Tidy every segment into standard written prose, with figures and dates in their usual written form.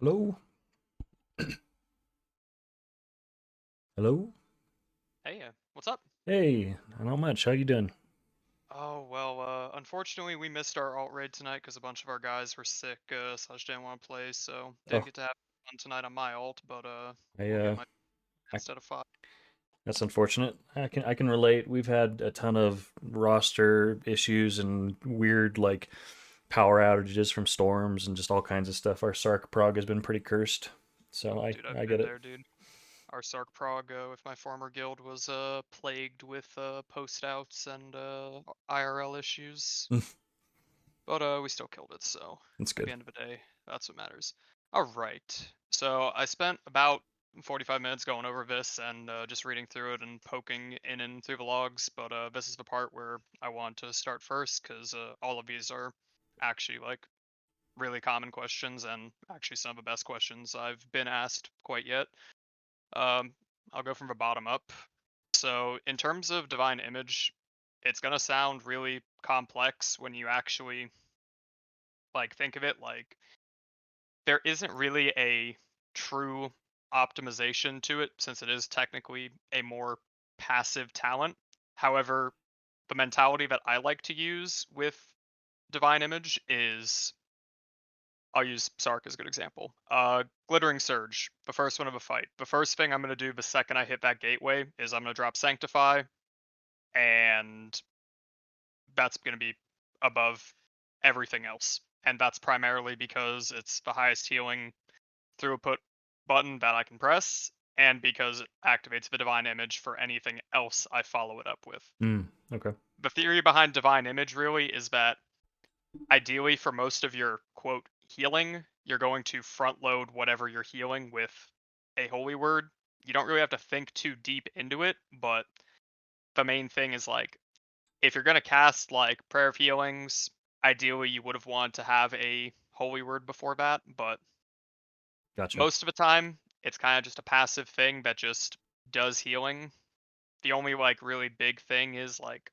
Hello? Hello? Hey, what's up? Hey, not much. How you doing? Oh, well, unfortunately we missed our alt raid tonight because a bunch of our guys were sick, slash didn't want to play, so didn't Oh, get to have fun tonight on my alt, but I we'll get my I, instead of five. that's unfortunate. I can relate. We've had a ton of roster issues and weird like power outages from storms and just all kinds of stuff. Our Sark prog has been pretty cursed. So I Dude, I've I get been it. there, dude. Our Sark Prog with my former guild was plagued with post outs and IRL issues, but we still killed it, so That's at the good. end of the day, that's what matters. All right, so I spent about 45 minutes going over this and just reading through it and poking in and through the logs, but this is the part where I want to start first because all of these are actually like really common questions and actually some of the best questions I've been asked quite yet. Um, I'll go from the bottom up. So in terms of divine image, it's gonna sound really complex when you actually like think of it. Like there isn't really a true optimization to it since it is technically a more passive talent. However, the mentality that I like to use with divine image is I'll use Sark as a good example. Glittering Surge, the first one of a fight. The first thing I'm going to do the second I hit that gateway is I'm going to drop Sanctify, and that's going to be above everything else. And that's primarily because it's the highest healing throughput button that I can press, and because it activates the Divine Image for anything else I follow it up with. Okay. The theory behind Divine Image really is that ideally for most of your quote healing, you're going to front load whatever you're healing with a holy word. You don't really have to think too deep into it, but the main thing is like if you're gonna cast like prayer of healings, ideally you would have wanted to have a holy word before that, but Gotcha. most of the time it's kind of just a passive thing that just does healing. The only like really big thing is like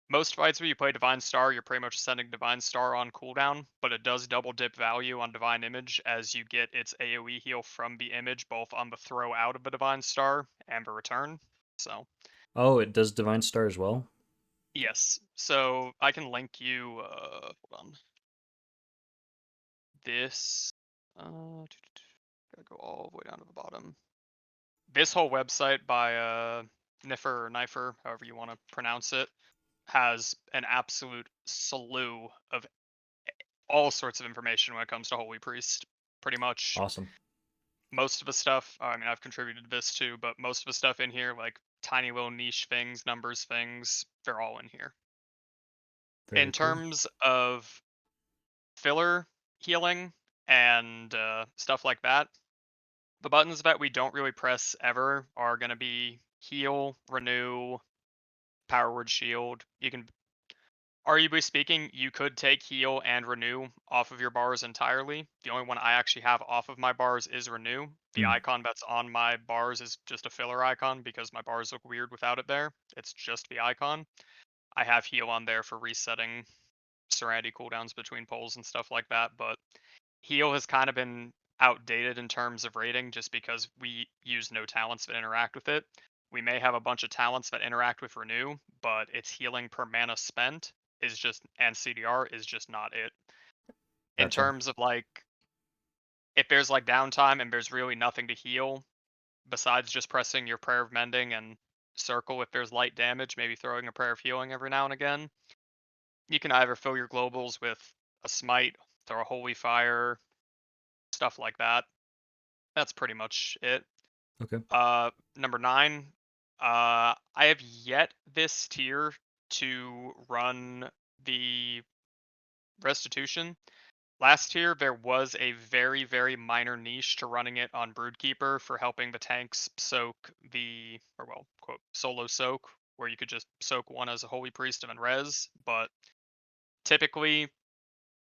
most fights where you play Divine Star, you're pretty much sending Divine Star on cooldown, but it does double dip value on Divine Image as you get its AoE heal from the image, both on the throw out of the Divine Star and the return. So, Oh, it does Divine Star as well? yes. So I can link you, hold on, this, gotta go all the way down to the bottom. This whole website by, Niffer or Knifer, however you want to pronounce it, has an absolute slew of all sorts of information when it comes to Holy Priest. Pretty much Awesome. most of the stuff, I mean, I've contributed to this too, but most of the stuff in here, like tiny little niche things, numbers things, they're all in here. Very In cool. terms of filler healing and stuff like that, the buttons that we don't really press ever are going to be heal, renew, power word shield. You can arguably speaking, you could take heal and renew off of your bars entirely. The only one I actually have off of my bars is renew. The Hmm. icon that's on my bars is just a filler icon because my bars look weird without it there. It's just the icon. I have heal on there for resetting Serenity cooldowns between pulls and stuff like that, but heal has kind of been outdated in terms of rating just because we use no talents that interact with it. We may have a bunch of talents that interact with renew, but its healing per mana spent is just and CDR is just not it. In Gotcha. terms of like if there's like downtime and there's really nothing to heal besides just pressing your prayer of mending and circle if there's light damage, maybe throwing a prayer of healing every now and again. You can either fill your globals with a smite, throw a holy fire, stuff like that. That's pretty much it. Okay. Number 9, I have yet this tier to run the restitution. Last tier, there was a very, very minor niche to running it on Broodkeeper for helping the tanks soak or well, quote, solo soak, where you could just soak one as a Holy Priest and then res. But typically,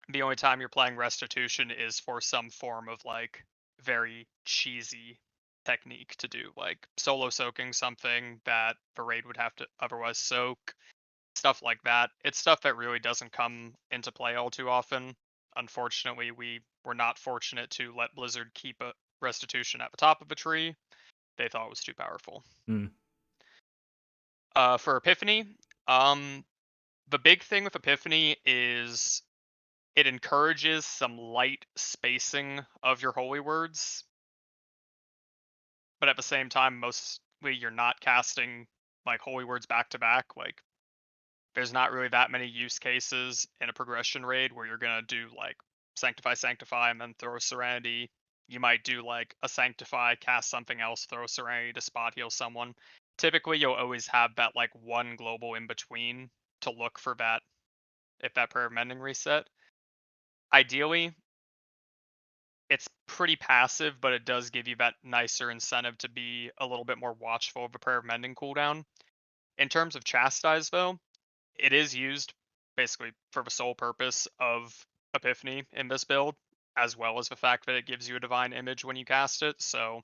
the only time you're playing restitution is for some form of like very cheesy technique to do, like solo soaking something that the raid would have to otherwise soak, stuff like that. It's stuff that really doesn't come into play all too often. unfortunately, we were not fortunate to let Blizzard keep a restitution at the top of a tree. They thought it was too powerful. Mm. For Epiphany, um, the big thing with Epiphany is it encourages some light spacing of your holy words, but at the same time, mostly you're not casting like holy words back to back. Like, there's not really that many use cases in a progression raid where you're gonna do like sanctify, sanctify, and then throw serenity. You might do like a sanctify, cast something else, throw serenity to spot heal someone. Typically, you'll always have that like one global in between to look for that if that prayer of mending reset. Ideally, it's pretty passive, but it does give you that nicer incentive to be a little bit more watchful of a prayer of mending cooldown. In terms of chastise, though, it is used basically for the sole purpose of Epiphany in this build, as well as the fact that it gives you a divine image when you cast it. So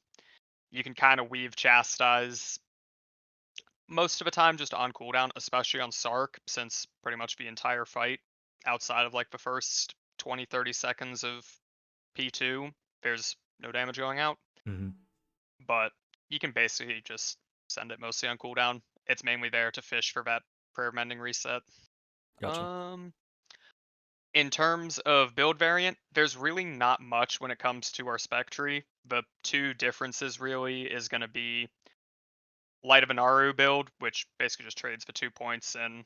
you can kind of weave chastise most of the time just on cooldown, especially on Sark, since pretty much the entire fight outside of like the first 20-30 seconds of P2, there's no damage going out. Hmm. But you can basically just send it mostly on cooldown. It's mainly there to fish for that prayer mending reset. Gotcha. Um, in terms of build variant, there's really not much when it comes to our spec tree. The two differences really is going to be Light of Anaru build, which basically just trades for 2 points, and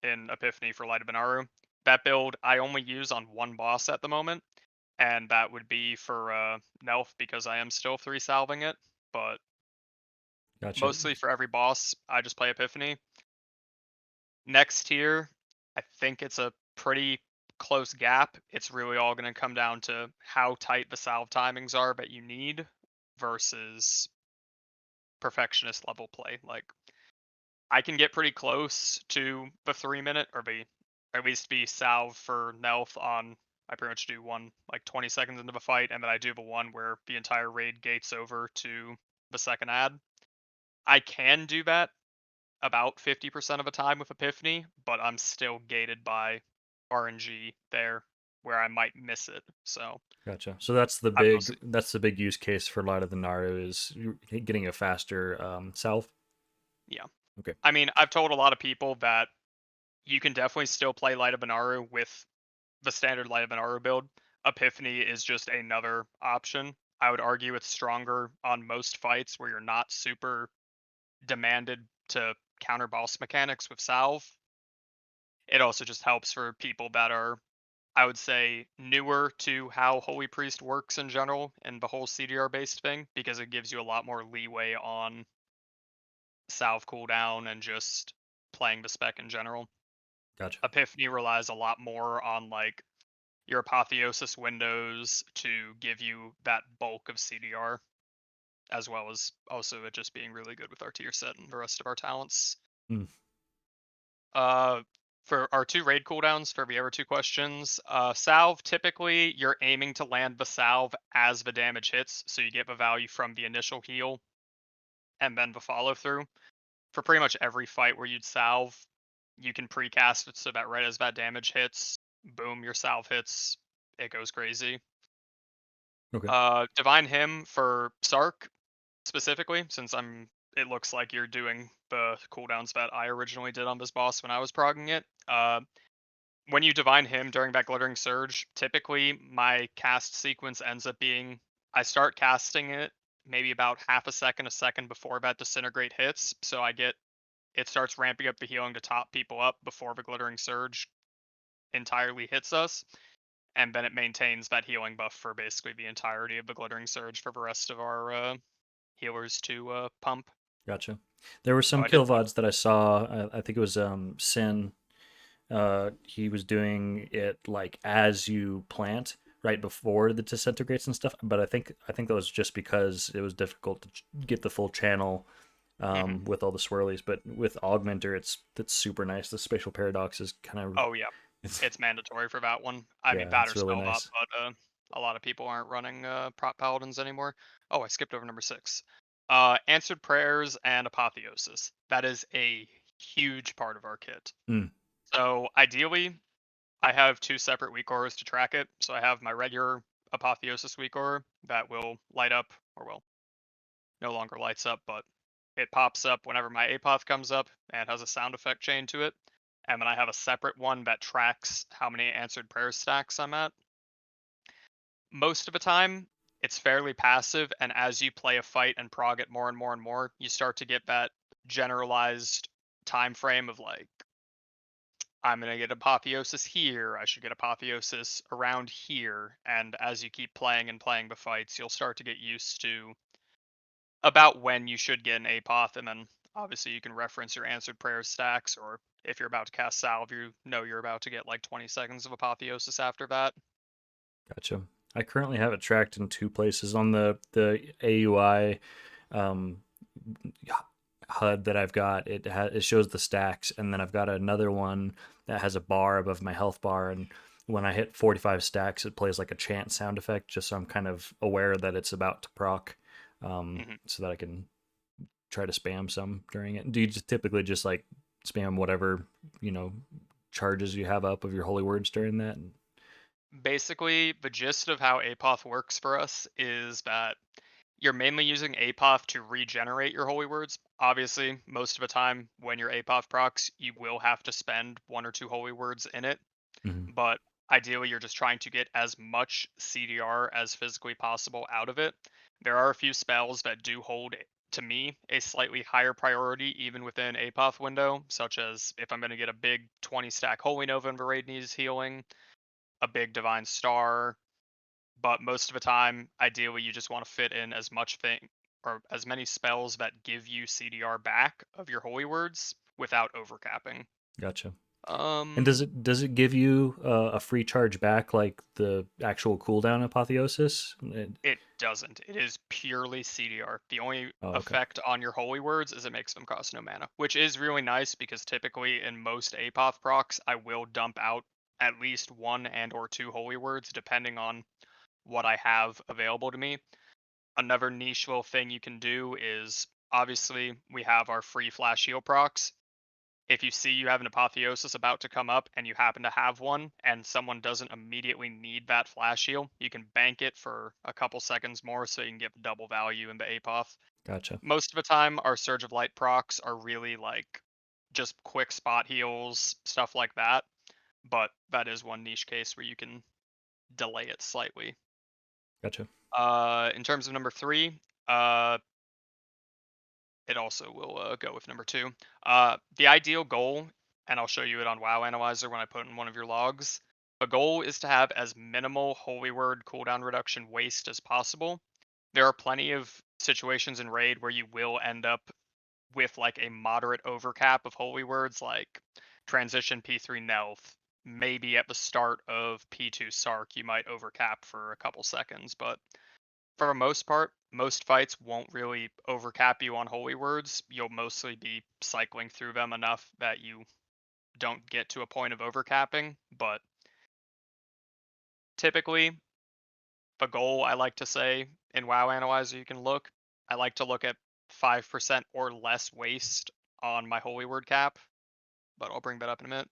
in Epiphany for Light of Anaru. That build I only use on one boss at the moment, and that would be for Nelf because I am still three salving it. But Gotcha. mostly for every boss, I just play Epiphany. Next tier, I think it's a pretty close gap. It's really all going to come down to how tight the salve timings are that you need versus perfectionist level play. Like, I can get pretty close to the 3 minute or at least be salve for Nelth on. I pretty much do one like 20 seconds into the fight, and then I do the one where the entire raid gates over to the second ad. I can do that about 50% of the time with Epiphany, but I'm still gated by RNG there where I might miss it. So Gotcha. So that's the I'm big mostly, use case for Light of the Naru is getting a faster salve. yeah. Okay. I mean, I've told a lot of people that you can definitely still play Light of Benaru with the standard Light of Benaru build. Epiphany is just another option. I would argue it's stronger on most fights where you're not super demanded to counter boss mechanics with salve. It also just helps for people that are, I would say, newer to how Holy Priest works in general and the whole CDR based thing because it gives you a lot more leeway on salve cooldown and just playing the spec in general. Gotcha. Epiphany relies a lot more on like your apotheosis windows to give you that bulk of CDR, as well as also it just being really good with our tier set and the rest of our talents. Mm. Uh, for our two raid cooldowns, for the other two questions, salve, typically you're aiming to land the salve as the damage hits, so you get the value from the initial heal and then the follow through. For pretty much every fight where you'd salve, you can precast it so that right as that damage hits, boom, your salve hits, it goes crazy. Okay. Divine Hymn for Sark specifically, since it looks like you're doing the cooldowns that I originally did on this boss when I was progging it. When you divine him during that glittering surge, typically my cast sequence ends up being I start casting it maybe about half a second before that disintegrate hits. So it starts ramping up the healing to top people up before the glittering surge entirely hits us. And then it maintains that healing buff for basically the entirety of the glittering surge for the rest of our healers to pump. Gotcha. There were So some I did kill that. VODs that I saw. I think it was Sin. He was doing it like as you plant, right before the disintegrates and stuff. But I think that was just because it was difficult to get the full channel Hmm. with all the swirlies. But with Augmenter, it's super nice. The spatial paradox is kind of Oh yeah, it's it's mandatory for that one. I mean, yeah, that it's or really spell bot, nice. but a lot of people aren't running prop paladins anymore. Oh, I skipped over number 6. Answered prayers and apotheosis. That is a huge part of our kit. Mm. So ideally, I have two separate weak auras to track it. So I have my regular Apotheosis weak aura that will light up, or will no longer lights up, but it pops up whenever my Apoth comes up and has a sound effect chain to it. And then I have a separate one that tracks how many answered prayer stacks I'm at. Most of the time, it's fairly passive, and as you play a fight and prog it more and more and more, you start to get that generalized time frame of like, I'm gonna get apotheosis here, I should get apotheosis around here, and as you keep playing and playing the fights, you'll start to get used to about when you should get an apoth, and then obviously you can reference your answered prayer stacks, or if you're about to cast salve, you know you're about to get like 20 seconds of apotheosis after that. Gotcha. I currently have it tracked in two places on the AUI um, HUD that I've got. It shows the stacks, and then I've got another one that has a bar above my health bar, and when I hit 45 stacks, it plays like a chant sound effect, just so I'm kind of aware that it's about to proc, Mhm. so that I can try to spam some during it. Do you just typically just like spam whatever you know charges you have up of your holy words during that? Basically, the gist of how apoth works for us is that you're mainly using apoth to regenerate your holy words. Obviously, most of the time when you're apoth procs, you will have to spend one or two holy words in it, Mhm. but ideally you're just trying to get as much CDR as physically possible out of it. There are a few spells that do hold, to me, a slightly higher priority even within apoth window, such as if I'm going to get a big 20 stack Holy Nova and Varade needs healing, a big Divine Star, but most of the time, ideally, you just want to fit in as much thing or as many spells that give you CDR back of your holy words without overcapping. Gotcha. And Um, does it give you a free charge back like the actual cooldown apotheosis? it doesn't. It is purely CDR. The only Oh, okay. effect on your holy words is it makes them cost no mana, which is really nice because typically in most Apoth procs, I will dump out at least one and or two holy words depending on what I have available to me. Another niche little thing you can do is obviously we have our free flash heal procs. If you see you have an apotheosis about to come up and you happen to have one and someone doesn't immediately need that flash heal, you can bank it for a couple seconds more so you can get double value in the apoth. Gotcha. Most of the time our surge of light procs are really like just quick spot heals, stuff like that, but that is one niche case where you can delay it slightly. Gotcha. In terms of number 3, uh it also will go with number 2. The ideal goal, and I'll show you it on WoW Analyzer when I put in one of your logs. The goal is to have as minimal Holy Word cooldown reduction waste as possible. There are plenty of situations in Raid where you will end up with like a moderate overcap of Holy Words, like transition P3 Nelth. Maybe at the start of P2 Sark, you might overcap for a couple seconds, but for the most part, most fights won't really overcap you on holy words. You'll mostly be cycling through them enough that you don't get to a point of overcapping. But typically, the goal I like to say in WoW Analyzer, you can look. I like to look at 5% or less waste on my holy word cap, but I'll bring that up in a minute.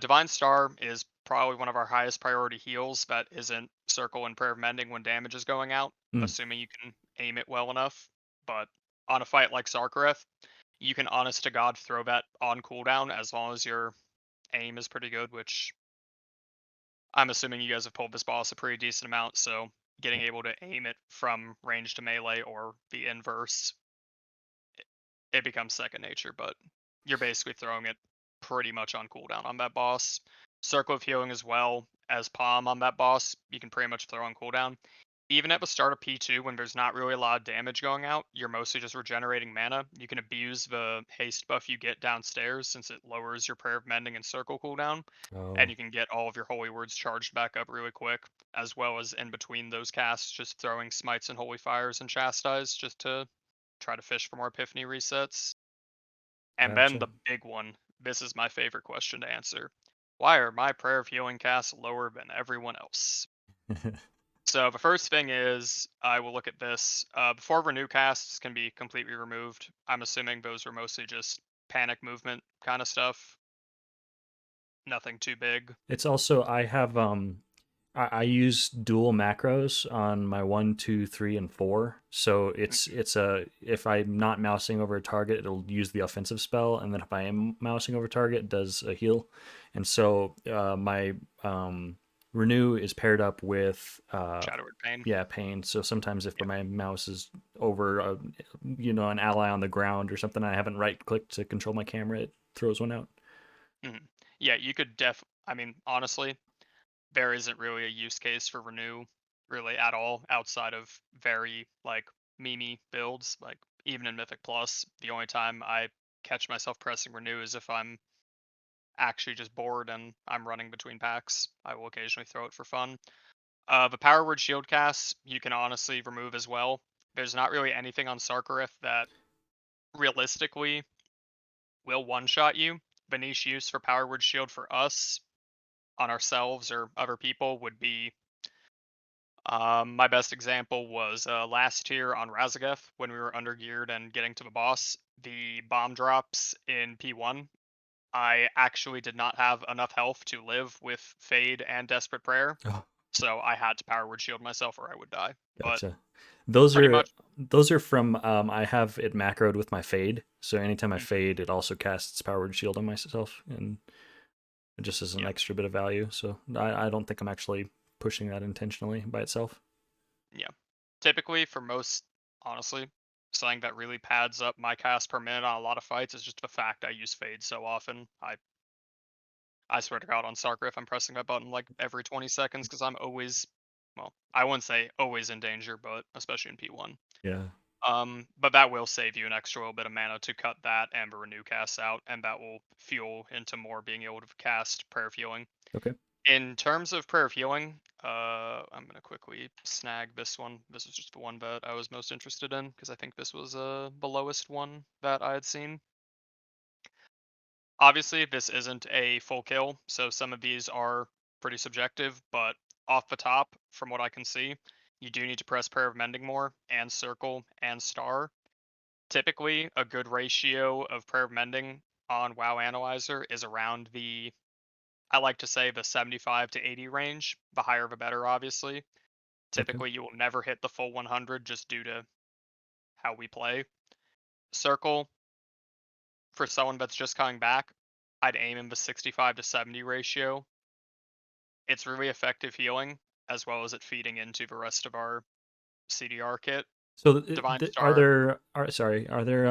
Divine Star is probably one of our highest priority heals that isn't Circle and Prayer of Mending when damage is going out, Mm, assuming you can aim it well enough. But on a fight like Sarkareth, you can honest to God throw that on cooldown as long as your aim is pretty good, which I'm assuming you guys have pulled this boss a pretty decent amount, so getting yeah. able to aim it from range to melee or the inverse, it becomes second nature, but you're basically throwing it pretty much on cooldown on that boss. Circle of Healing as well as Palm on that boss, you can pretty much throw on cooldown. Even at the start of P2, when there's not really a lot of damage going out, you're mostly just regenerating mana. You can abuse the haste buff you get downstairs since it lowers your Prayer of Mending and Circle cooldown, and Oh, you can get all of your Holy Words charged back up really quick, as well as in between those casts, just throwing Smites and Holy Fires and Chastise just to try to fish for more Epiphany resets. And then gotcha. the big one. This is my favorite question to answer. Why are my Prayer of Healing casts lower than everyone else? So the first thing is I will look at this. Before renew casts can be completely removed, I'm assuming those were mostly just panic movement kind of stuff. nothing too big. It's also I have I use dual macros on my 1, 2, 3, and 4. So it's a if I'm not mousing over a target, it'll use the offensive spell, and then if I am mousing over a target, it does a heal. And so my renew is paired up with Shadowward Pain. yeah, pain. So sometimes if Yeah. my mouse is over an ally on the ground or something, I haven't right clicked to control my camera, it throws one out. Mhm. Yeah, you could I mean, honestly, there isn't really a use case for renew really at all outside of very like memey builds. Like even in Mythic Plus, the only time I catch myself pressing renew is if I'm actually just bored and I'm running between packs. I will occasionally throw it for fun. The Power Word Shield cast you can honestly remove as well. There's not really anything on Sarkareth that realistically will one shot you. The niche use for Power Word Shield for us on ourselves or other people would be my best example was last tier on Razageth when we were undergeared and getting to the boss. The bomb drops in P1. I actually did not have enough health to live with Fade and Desperate Prayer, Oh, so I had to Power Word Shield myself or I would die. But gotcha. Those pretty are much, those are from I have it macroed with my fade. So anytime I mm, fade, it also casts powered shield on myself, and it just is an yeah, extra bit of value. So I don't think I'm actually pushing that intentionally by itself. yeah. Typically, for most, honestly, something that really pads up my cast per minute on a lot of fights is just the fact I use Fade so often. I swear to God, on Sarkriff, I'm pressing that button like every 20 seconds because I'm always, well, I wouldn't say always in danger, but especially in P1. Yeah. But that will save you an extra little bit of mana to cut that and the renew cast out, and that will fuel into more being able to cast Prayer of Healing. Okay. In terms of Prayer of Healing, I'm gonna quickly snag this one. This is just the one that I was most interested in because I think this was the lowest one that I had seen. Obviously, this isn't a full kill, so some of these are pretty subjective, but off the top, from what I can see, you do need to press Prayer of Mending more, and Circle, and Star. Typically, a good ratio of Prayer of Mending on WoW Analyzer is around I like to say the 75 to 80 range. The higher the better, obviously. Okay. Typically, you will never hit the full 100 just due to how we play. Circle, for someone that's just coming back, I'd aim in the 65 to 70 ratio. It's really effective healing, as well as it feeding into the rest of our CDR kit. So Divine are Star, there are sorry are there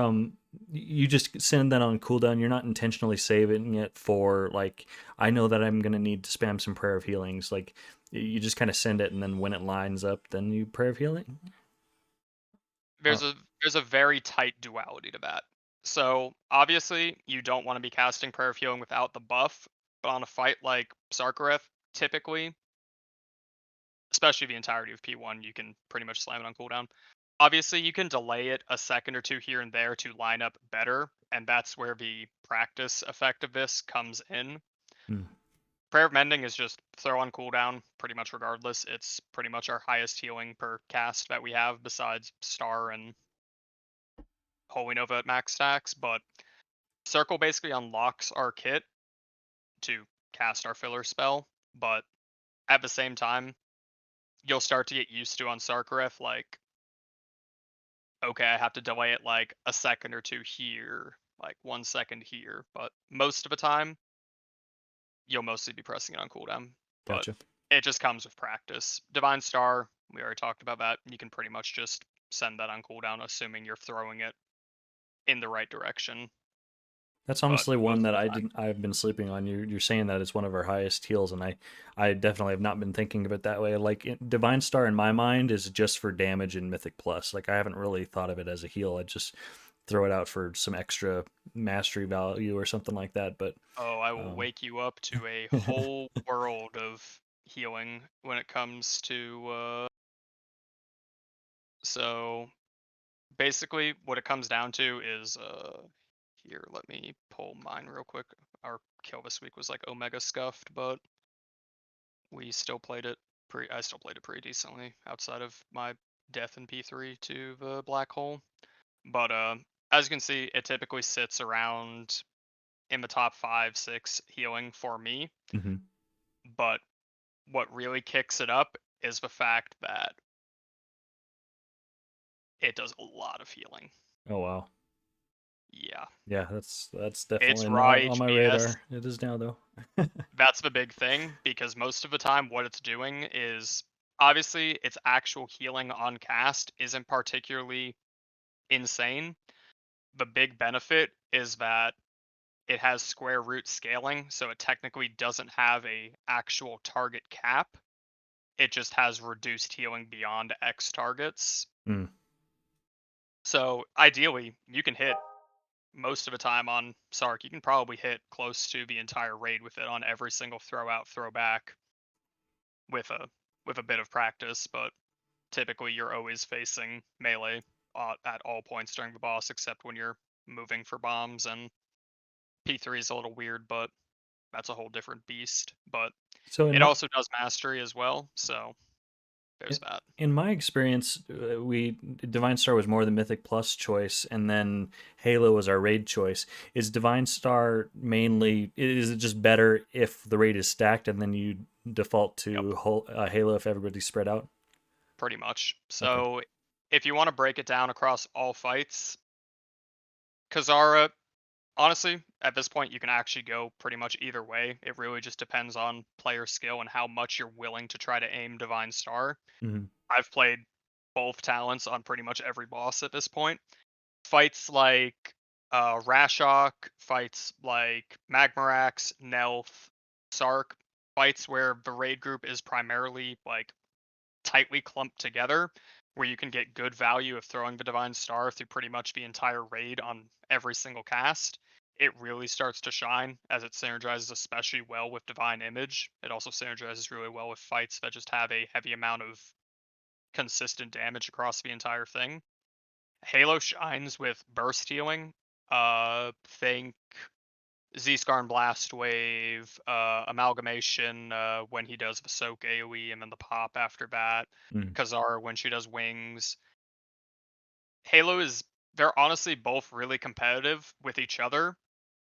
you just send that on cooldown? You're not intentionally saving it for like I know that I'm gonna need to spam some prayer of healings. Like you just kind of send it, and then when it lines up, then you prayer of healing. Uh, there's a very tight duality to that. So obviously, you don't want to be casting Prayer of Healing without the buff, but on a fight like Sarkareth, typically, especially the entirety of P1, you can pretty much slam it on cooldown. Obviously, you can delay it a second or two here and there to line up better, and that's where the practice effect of this comes in. hmm, Prayer of Mending is just throw on cooldown pretty much regardless. It's pretty much our highest healing per cast that we have besides Star and Holy Nova at max stacks, but Circle basically unlocks our kit to cast our filler spell, but at the same time, you'll start to get used to on Sarkareth, like, okay, I have to delay it like a second or two here, like 1 second here, but most of the time, you'll mostly be pressing it on cooldown. But gotcha. it just comes with practice. Divine Star, we already talked about that. You can pretty much just send that on cooldown, assuming you're throwing it in the right direction. That's But honestly one most that of the time, I've been sleeping on. You're saying that it's one of our highest heals, and I definitely have not been thinking of it that way. Like Divine Star in my mind is just for damage in Mythic Plus. Like I haven't really thought of it as a heal. I just throw it out for some extra mastery value or something like that. But oh, I will um, wake you up to a whole world of healing when it comes to so basically what it comes down to is here, let me pull mine real quick. Our kill this week was like Omega scuffed, but we still played it I still played it pretty decently outside of my death in P3 to the black hole. But as you can see, it typically sits around in the top 5, 6 healing for me, Hmm. but what really kicks it up is the fact that it does a lot of healing. Oh wow. Yeah. Yeah, that's It's definitely raw not on my HPS. radar. It is now though. That's the big thing because most of the time what it's doing is obviously its actual healing on cast isn't particularly insane. The big benefit is that it has square root scaling, so it technically doesn't have a actual target cap. It just has reduced healing beyond X targets. Mm. So ideally, you can hit most of the time on Sark. You can probably hit close to the entire raid with it on every single throw out, throw back with a bit of practice. But typically, you're always facing melee at all points during the boss, except when you're moving for bombs. And P3 is a little weird, but that's a whole different beast. But So in it my also does mastery as well, so there's in that. in my experience, we Divine Star was more the Mythic Plus choice, and then Halo was our raid choice. Is Divine Star mainly? Is it just better if the raid is stacked, and then you default Yep, to Halo if everybody's spread out? pretty much. Okay. So if you want to break it down across all fights, Kazara, honestly, at this point, you can actually go pretty much either way. It really just depends on player skill and how much you're willing to try to aim Divine Star. Hmm. I've played both talents on pretty much every boss at this point. Fights like Rashok, fights like Magmarax, Nelth, Sark, fights where the raid group is primarily like tightly clumped together, where you can get good value of throwing the Divine Star through pretty much the entire raid on every single cast. It really starts to shine as it synergizes especially well with Divine Image. It also synergizes really well with fights that just have a heavy amount of consistent damage across the entire thing. Halo shines with burst healing. Think Z-Skarn Blast Wave, Amalgamation when he does the Soak AoE and then the pop after that. Mm. Kazara when she does wings. Halo is they're honestly both really competitive with each other.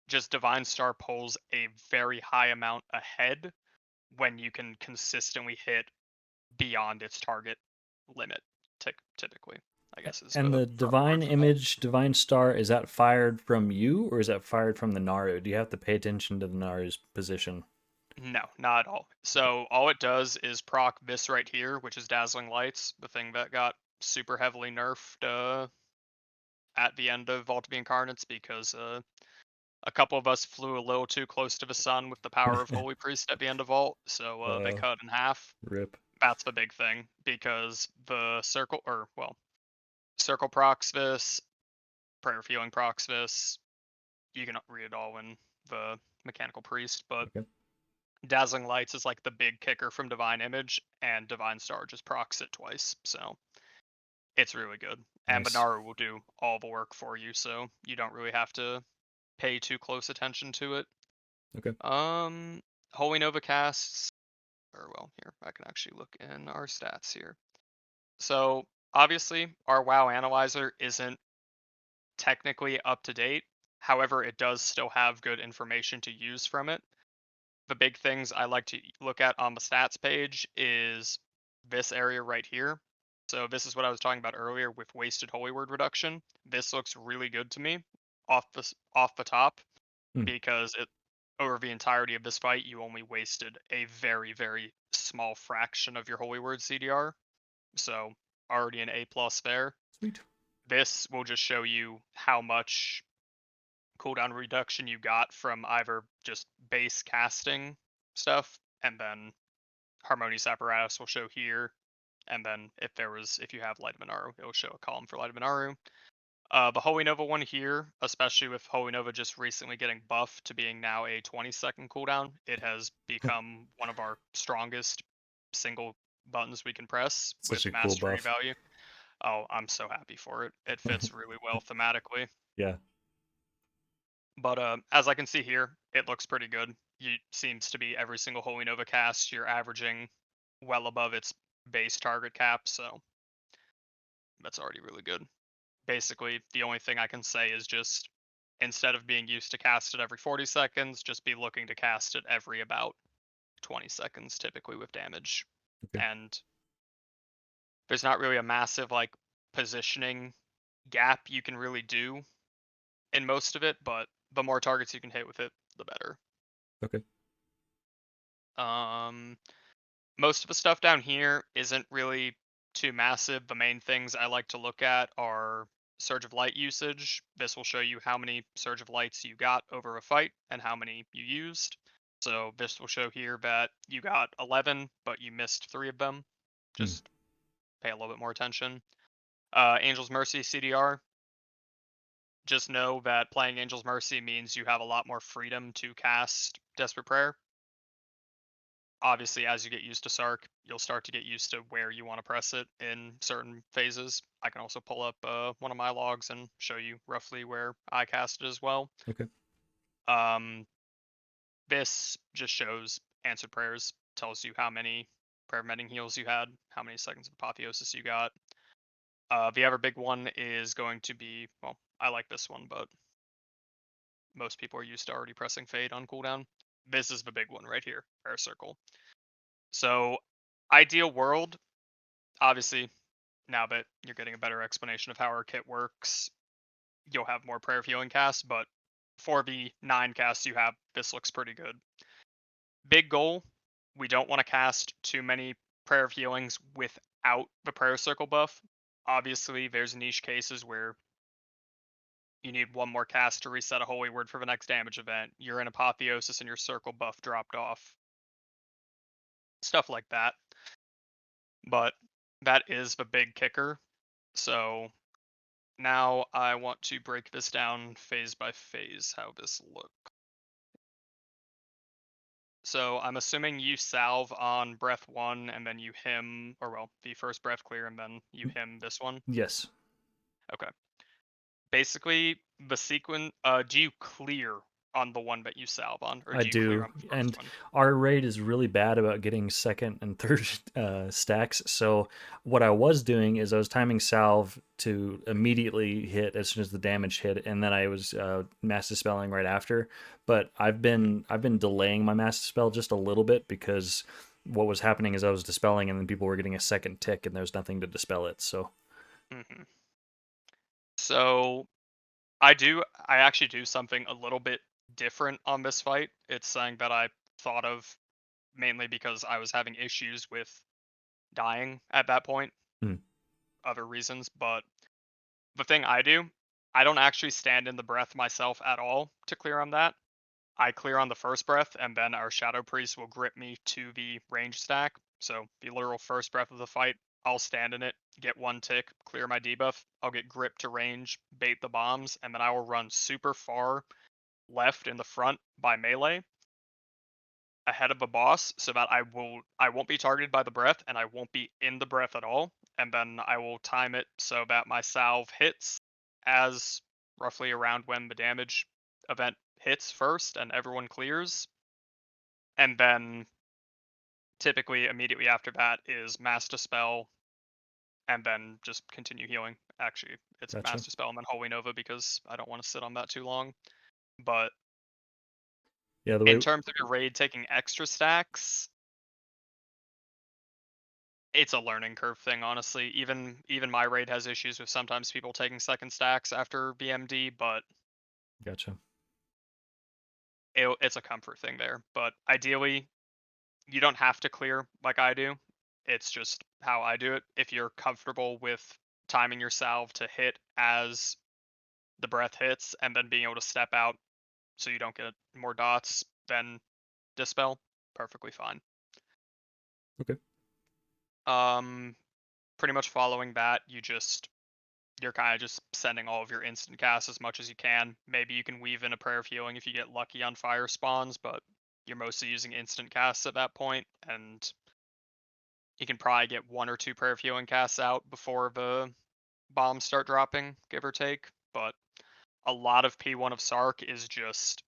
Just Divine Star pulls a very high amount ahead when you can consistently hit beyond its target limit. Typically, I guess is And the the proper word Divine for that. Image, Divine Star, is that fired from you or is that fired from the Naru? Do you have to pay attention to the Naru's position? No, not at all. Okay. So all it does is proc this right here, which is Dazzling Lights, the thing that got super heavily nerfed at the end of Vault of the Incarnates because a couple of us flew a little too close to the sun with the power of Holy Priest at the end of Vault, so they uh, cut it in half. rip. That's the big thing because the circle procs this, prayer of healing procs this. You can read it all in the Mechanical Priest, but Okay. Dazzling Lights is like the big kicker from Divine Image, and Divine Star just procs it twice, so it's really good. And Nice. Banaru will do all the work for you, so you don't really have to pay too close attention to it. Okay. Um, Holy Nova casts, or well, here I can actually look in our stats here. So obviously, our WoW analyzer isn't technically up to date. However, it does still have good information to use from it. The big things I like to look at on the stats page is this area right here. So this is what I was talking about earlier with wasted holy word reduction. This looks really good to me off the top Hmm. because it over the entirety of this fight you only wasted a very small fraction of your holy word CDR. So already an A plus there. Sweet. This will just show you how much cooldown reduction you got from either just base casting stuff, and then Harmonious Apparatus will show here, and then if you have Light of Minaru, it will show a column for Light of Minaru. The Holy Nova one here, especially with Holy Nova just recently getting buffed to being now a 20-second cooldown, it has become one of our strongest single buttons we can press Such with a cool mastery buff. value. Oh, I'm so happy for it. It fits really well thematically. Yeah. But as I can see here, it looks pretty good. You seems to be every single Holy Nova cast, you're averaging well above its base target cap, so that's already really good. Basically, the only thing I can say is just instead of being used to cast it every 40 seconds, just be looking to cast it every about 20 seconds, typically with damage. Okay. And there's not really a massive like positioning gap you can really do in most of it, but the more targets you can hit with it, the better. Okay. Um, Most of the stuff down here isn't really too massive. The main things I like to look at are Surge of Light usage. This will show you how many Surge of Lights you got over a fight and how many you used. So this will show here that you got 11, but you missed 3 of them. Hmm. Just pay a little bit more attention. Angel's Mercy CDR. Just know that playing Angel's Mercy means you have a lot more freedom to cast Desperate Prayer. Obviously, as you get used to Sark, you'll start to get used to where you want to press it in certain phases. I can also pull up one of my logs and show you roughly where I cast it as well. Okay. Um, this just shows answered prayers, tells you how many prayer mending heals you had, how many seconds of apotheosis you got. The other big one is going to be, well, I like this one, but most people are used to already pressing Fade on cooldown. This is the big one right here, Prayer Circle. So, ideal world, obviously, now that you're getting a better explanation of how our kit works, you'll have more prayer of healing casts, but for the 9 casts you have, this looks pretty good. Big goal, we don't want to cast too many prayer of healings without the prayer circle buff. Obviously, there's niche cases where you need one more cast to reset a holy word for the next damage event. You're in apotheosis and your circle buff dropped off. Stuff like that. But that is the big kicker. So now I want to break this down phase by phase, how this looks. So I'm assuming you salve on breath 1 and then you him, or well, the first breath clear and then you him this one. Yes, Okay. Basically, the sequence, do you clear on the one that you salve on, or I do you clear do. on the first And one? our raid is really bad about getting second and third stacks. So what I was doing is I was timing salve to immediately hit as soon as the damage hit, and then I was mass dispelling right after. But I've been delaying my mass dispel just a little bit because what was happening is I was dispelling, and then people were getting a second tick, and there was nothing to dispel it. So Mm-hmm. So I actually do something a little bit different on this fight. It's something that I thought of mainly because I was having issues with dying at that point, mm, other reasons, but the thing I do, I don't actually stand in the breath myself at all to clear on that. I clear on the first breath, and then our Shadow Priest will grip me to the range stack. So the literal first breath of the fight, I'll stand in it, get 1 tick, clear my debuff, I'll get gripped to range, bait the bombs, and then I will run super far left in the front by melee ahead of a boss so that I won't be targeted by the breath and I won't be in the breath at all. And then I will time it so that my salve hits as roughly around when the damage event hits first and everyone clears. And then typically immediately after that is mass dispel and then just continue healing. Actually, it's gotcha. mass dispel and then holy nova because I don't want to sit on that too long. But Yeah, the in way terms of your raid taking extra stacks, it's a learning curve thing, honestly. Even my raid has issues with sometimes people taking second stacks after BMD, but gotcha. it's a comfort thing there. But ideally, you don't have to clear like I do. It's just how I do it. If you're comfortable with timing your salve to hit as the breath hits and then being able to step out so you don't get more dots, then dispel, perfectly fine. Okay. Um, Pretty much following that, you're kind of just sending all of your instant casts as much as you can. Maybe you can weave in a prayer of healing if you get lucky on fire spawns, but you're mostly using instant casts at that point, and you can probably get 1 or 2 prayer of healing casts out before the bombs start dropping, give or take. But a lot of P1 of Sark is just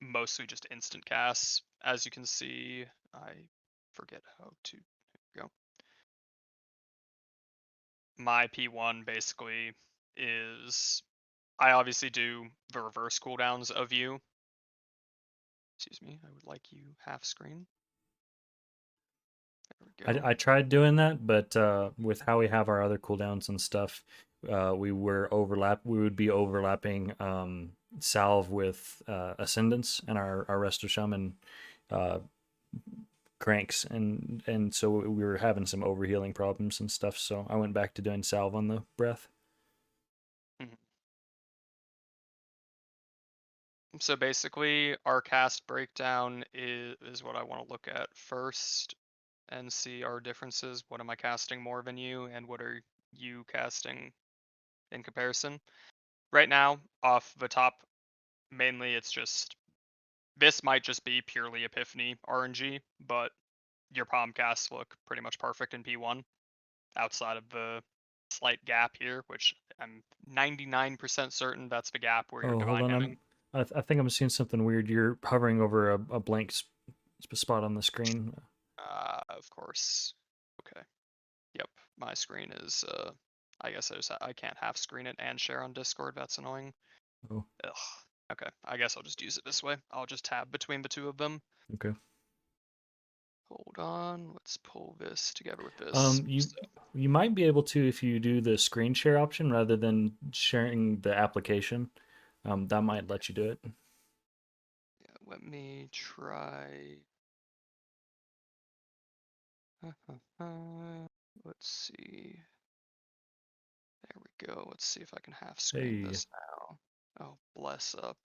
mostly just instant casts. As you can see, I forget how to go. My P1 basically is I obviously do the reverse cooldowns of you. Excuse me, I would like you half screen. There we go. I tried doing that, but with how we have our other cooldowns and stuff, we would be overlapping salve with ascendance and our rest of shaman uh, cranks, and so we were having some overhealing problems and stuff. So I went back to doing salve on the breath. Mhm. So basically, our cast breakdown is what I want to look at first and see our differences. What am I casting more than you, and what are you casting in comparison? Right now, off the top, mainly it's just this might just be purely Epiphany RNG, but your palm casts look pretty much perfect in P1 outside of the slight gap here, which I'm 99% certain that's the gap where you're Oh, hold divine on. hemming. I think I'm seeing something weird. You're hovering over a blank spot on the screen. Of course. Okay. Yep. My screen is. I guess I can't half screen it and share on Discord. That's annoying. Oh, Ugh. Okay. I guess I'll just use it this way. I'll just tab between the two of them. okay. Hold on. Let's pull this together with this. Um, you So you might be able to if you do the screen share option rather than sharing the application. That might let you do it. yeah, let me try. Let's see. There we go. Let's see if I can half screen Hey. this now. Oh, bless up.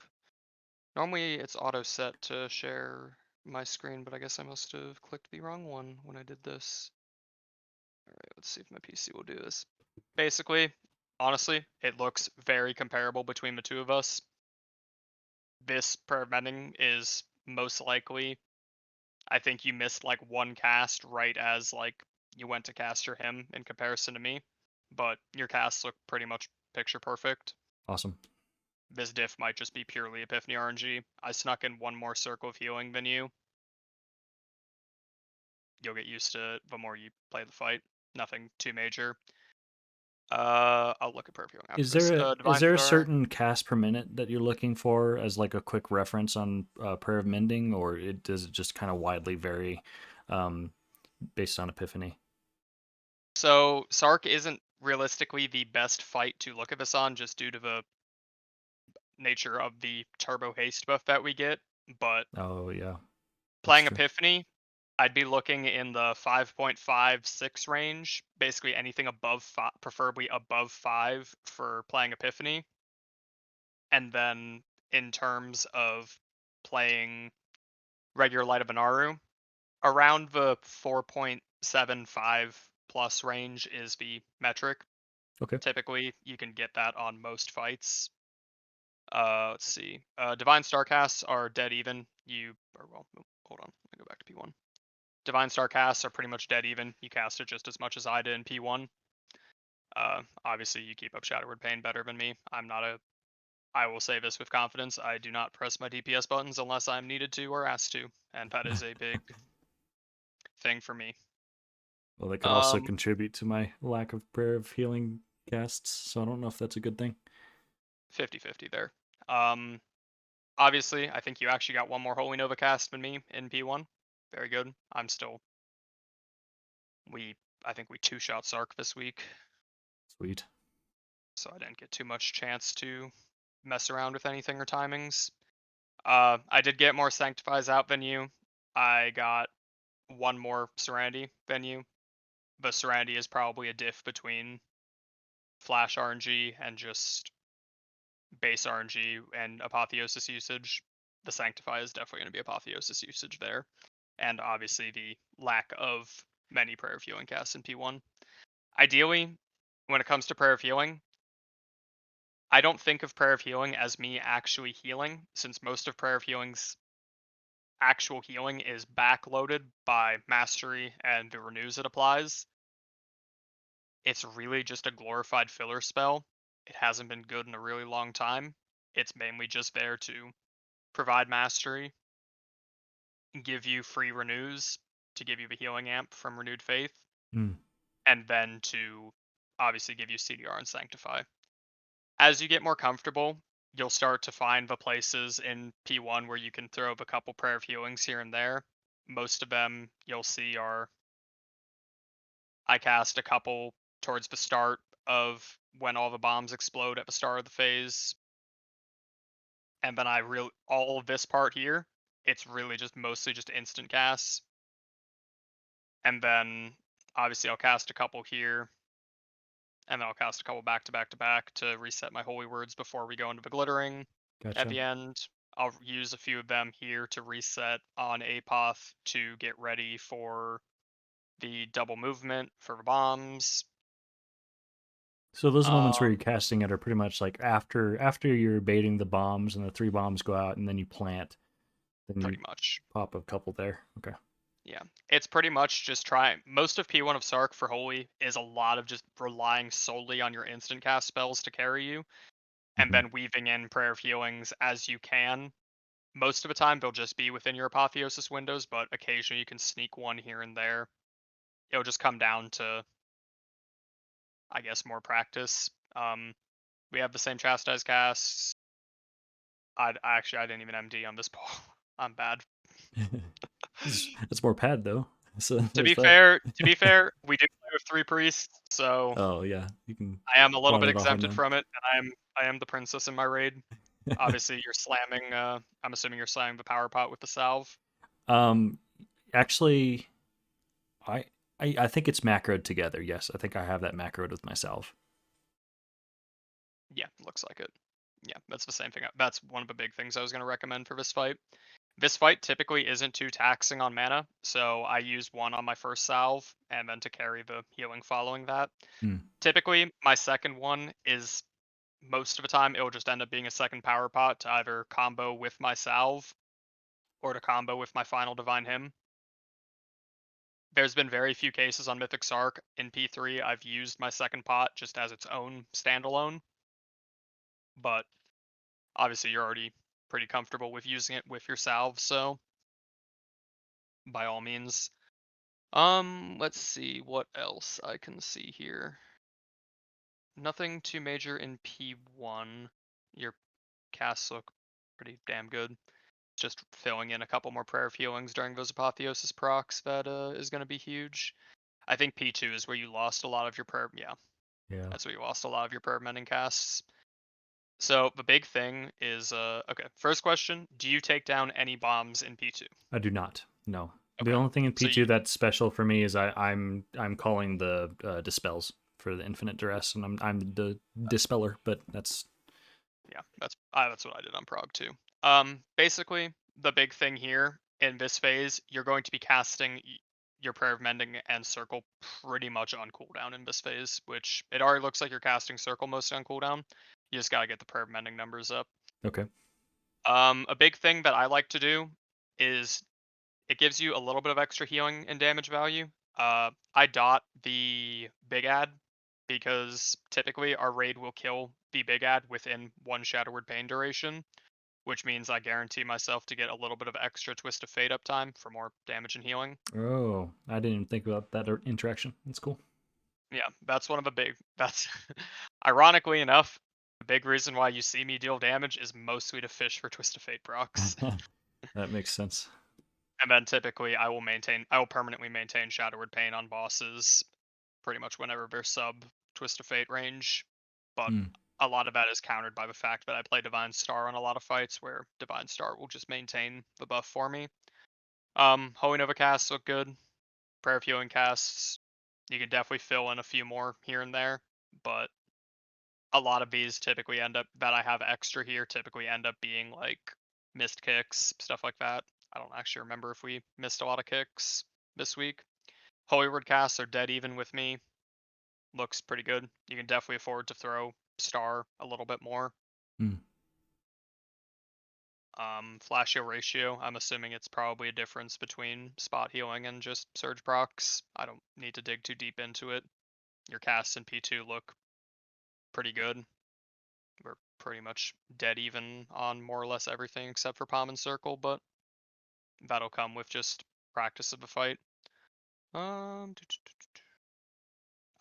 Normally it's auto set to share my screen, but I guess I must have clicked the wrong one when I did this. Alright, let's see if my PC will do this. Basically, honestly, it looks very comparable between the two of us. This permitting is most likely, I think you missed like one cast right as like you went to cast your him in comparison to me, but your casts look pretty much picture perfect. Awesome. This diff might just be purely Epiphany RNG. I snuck in one more circle of healing than you. You'll get used to it the more you play the fight. Nothing too major. I'll look at prayer healing after this. Is Divine there a Star. certain cast per minute that you're looking for as like a quick reference on Prayer of Mending, or does it just kind of widely vary um, based on Epiphany? So Sark isn't realistically the best fight to look at this on, just due to the nature of the turbo haste buff that we get. But Oh yeah, that's playing true. Epiphany, I'd be looking in the 5.56 range. Basically anything above five, preferably above 5 for playing Epiphany. And then in terms of playing regular Light of Anaru, around the 4.75 plus range is the metric. Okay. Typically, you can get that on most fights. Let's see. Divine Starcasts are dead even. Well, hold on. Let me go back to P1. Divine Starcasts are pretty much dead even. You cast it just as much as I did in P1. Obviously, you keep up Shadowward Pain better than me. I will say this with confidence. I do not press my DPS buttons unless I'm needed to or asked to, and that is a big thing for me. Well, that could also Um, contribute to my lack of Prayer of Healing casts, so I don't know if that's a good thing. 50-50 there. Um, Obviously, I think you actually got one more Holy Nova cast than me in P1. Very good. I'm still we I think we two-shot Sark this week, Sweet. so I didn't get too much chance to mess around with anything or timings. I did get more Sanctifies out than you. I got one more Serenity than you. The Serenity is probably a diff between Flash RNG and just base RNG and Apotheosis usage. The Sanctify is definitely going to be Apotheosis usage there. And obviously the lack of many Prayer of Healing casts in P1. Ideally, when it comes to Prayer of Healing, I don't think of Prayer of Healing as me actually healing, since most of Prayer of Healing's actual healing is backloaded by Mastery and the renews it applies. It's really just a glorified filler spell. It hasn't been good in a really long time. It's mainly just there to provide Mastery, give you free renews to give you the healing amp from Renewed Faith, Mm. and then to obviously give you CDR and Sanctify. As you get more comfortable, you'll start to find the places in P1 where you can throw up a couple prayer of healings here and there. Most of them you'll see are I cast a couple towards the start of when all the bombs explode at the start of the phase, and then I real all of this part here, it's really just mostly just instant casts, and then obviously I'll cast a couple here, and then I'll cast a couple back to back to back to reset my holy words before we go into the glittering. At Gotcha. the end, I'll use a few of them here to reset on Apoth to get ready for the double movement for the bombs. So those moments where Um, you're casting it are pretty much like after you're baiting the bombs and the three bombs go out and then you plant, then you Pretty much. pop a couple there. Okay. Yeah. It's pretty much just trying. Most of P1 of Sark for Holy is a lot of just relying solely on your instant cast spells to carry you, and Hmm. then weaving in Prayer of Healings as you can. Most of the time, they'll just be within your Apotheosis windows, but occasionally you can sneak one here and there. It'll just come down to, I guess, more practice. We have the same Chastise casts. I didn't even MD on this poll. I'm bad. It's more pad though. So To there's be that. fair, to be fair, we do play with three priests, so Oh yeah, you can I am a little pawn bit it off on exempted them. from it, and I am the princess in my raid. Obviously, you're slamming. I'm assuming you're slamming the power pot with the salve. um, actually, I, I think it's macroed together. Yes, I think I have that macroed with myself. Yeah, looks like it. Yeah, that's the same thing. That's one of the big things I was going to recommend for this fight. This fight typically isn't too taxing on mana, so I use one on my first salve, and then to carry the healing following that. Hmm. Typically, my second one is most of the time it will just end up being a second power pot to either combo with my salve or to combo with my final divine hymn. There's been very few cases on Mythic Sark in P3 I've used my second pot just as its own standalone, but obviously you're already pretty comfortable with using it with your salve, so by all means. Let's see what else I can see here. Nothing too major in P1. Your casts look pretty damn good. Just filling in a couple more prayer of healings during those apotheosis procs that is going to be huge. I think P2 is where you lost a lot of your prayer. Yeah, Yeah, that's where you lost a lot of your prayer mending casts. So the big thing is okay. First question: do you take down any bombs in P2? I do not. No. The Okay, only thing in so P2 that's special for me is I'm calling the dispels for the infinite duress, and I'm the dispeller, but that's yeah, that's what I did on Prog too. Basically, the big thing here in this phase, you're going to be casting your Prayer of Mending and Circle pretty much on cooldown in this phase, which it already looks like you're casting Circle mostly on cooldown. You just gotta get the Prayer of Mending numbers up. okay. A big thing that I like to do is it gives you a little bit of extra healing and damage value. I dot the big ad because typically our raid will kill the big ad within one Shadowward Pain duration, which means I guarantee myself to get a little bit of extra Twist of Fate uptime for more damage and healing. Oh, I didn't even think about that interaction. That's cool. Yeah, that's one of the big. That's ironically enough, the big reason why you see me deal damage is mostly to fish for Twist of Fate procs. That makes sense. And then typically I will permanently maintain Shadowward Pain on bosses pretty much whenever they're sub Twist of Fate range. But Hmm. a lot of that is countered by the fact that I play Divine Star on a lot of fights where Divine Star will just maintain the buff for me. Holy Nova casts look good. Prayer of Healing casts, you can definitely fill in a few more here and there, but a lot of these typically end up that I have extra here typically end up being like missed kicks, stuff like that. I don't actually remember if we missed a lot of kicks this week. Holy Word casts are dead even with me. Looks pretty good. You can definitely afford to throw Star a little bit more. Hmm. Flash heal ratio, I'm assuming it's probably a difference between spot healing and just surge procs. I don't need to dig too deep into it. Your casts in P2 look pretty good. We're pretty much dead even on more or less everything except for Palm and Circle, but that'll come with just practice of the fight.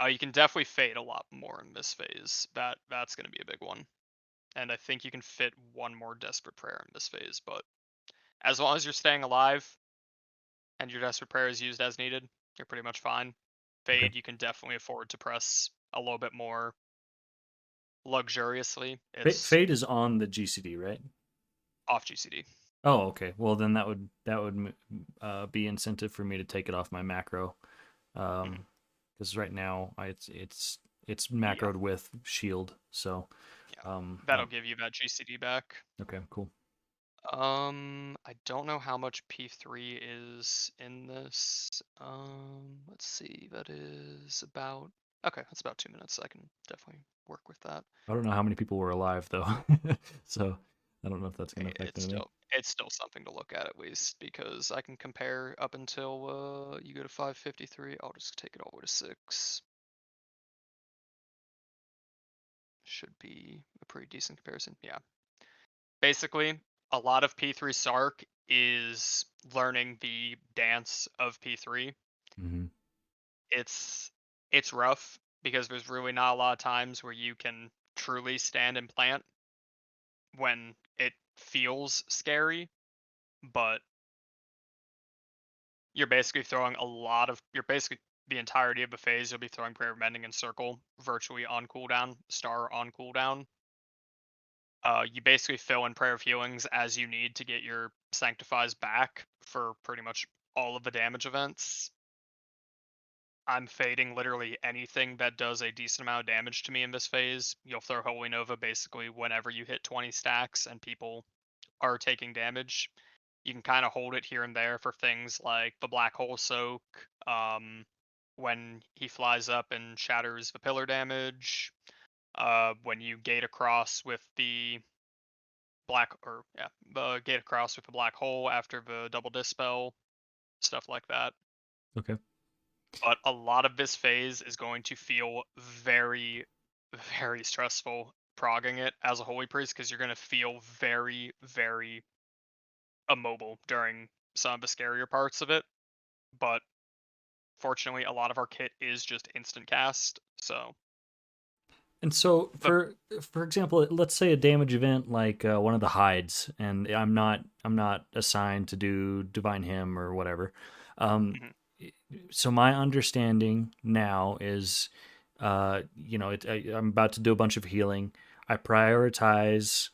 You can definitely fade a lot more in this phase. That's gonna be a big one. And I think you can fit one more desperate prayer in this phase, but as long as you're staying alive and your desperate prayer is used as needed, you're pretty much fine. Okay. Fade, you can definitely afford to press a little bit more luxuriously. Fa- It's Fade is on the GCD, right? off GCD. Oh, okay. Well, then that would be incentive for me to take it off my macro. Mhm. Because right now it's Yeah, macroed with shield. So yeah. um, That'll um give you that GCD back. okay, cool. I don't know how much P3 is in this. Let's see. That is about okay. That's about 2 minutes. I can definitely work with that. I don't know how many people were alive though, so I don't know if that's going to affect It's anything. still something to look at least because I can compare up until you go to 553. I'll just take it all the way to 6. Should be a pretty decent comparison. Yeah. Basically, a lot of P3 Sark is learning the dance of P3. Hmm. It's it's rough because there's really not a lot of times where you can truly stand and plant when it feels scary, but you're basically the entirety of the phase you'll be throwing prayer mending and circle virtually on cooldown, star on cooldown. You basically fill in prayer of healings as you need to get your sanctifies back for pretty much all of the damage events. I'm fading literally anything that does a decent amount of damage to me in this phase. You'll throw Holy Nova basically whenever you hit 20 stacks and people are taking damage. You can kind of hold it here and there for things like the Black Hole Soak, when he flies up and shatters the pillar damage, when you gate across with the the gate across with the black hole after the double dispel, stuff like that. Okay. But a lot of this phase is going to feel very, very stressful progging it as a holy priest because you're going to feel very, very immobile during some of the scarier parts of it. But fortunately, a lot of our kit is just instant cast. So, And so, but for example, let's say a damage event like one of the hides, and I'm not assigned to do divine hymn or whatever. Um, mhm, so my understanding now is, I'm about to do a bunch of healing. I prioritize,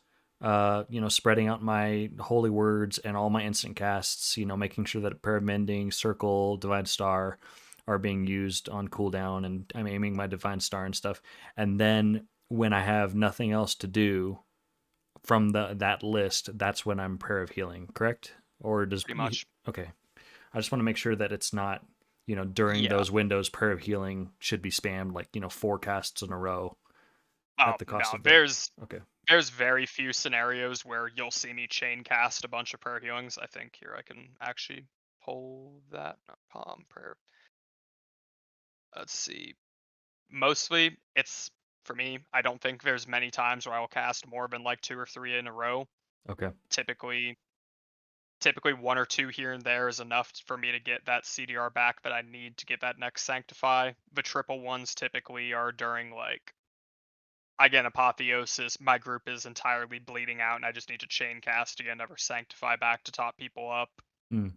spreading out my holy words and all my instant casts. Making sure that prayer mending, circle, divine star are being used on cooldown, and I'm aiming my divine star and stuff. And then when I have nothing else to do from that list, that's when I'm prayer of healing, correct? Or does pretty much. okay? I just want to make sure that it's not, during Yeah. those windows, prayer of healing should be spammed like, four casts in a row Oh at the cost no, of the. there's Okay. there's very few scenarios where you'll see me chain cast a bunch of prayer healings. I think here I can actually pull that. No, palm prayer. Let's see. Mostly it's for me. I don't think there's many times where I will cast more than like 2 or 3 in a row. Okay. Typically, typically one or two here and there is enough for me to get that CDR back that I need to get that next sanctify. The triple ones typically are during like I get apotheosis, my group is entirely bleeding out, and I just need to chain cast to get another sanctify back to top people up. Mm,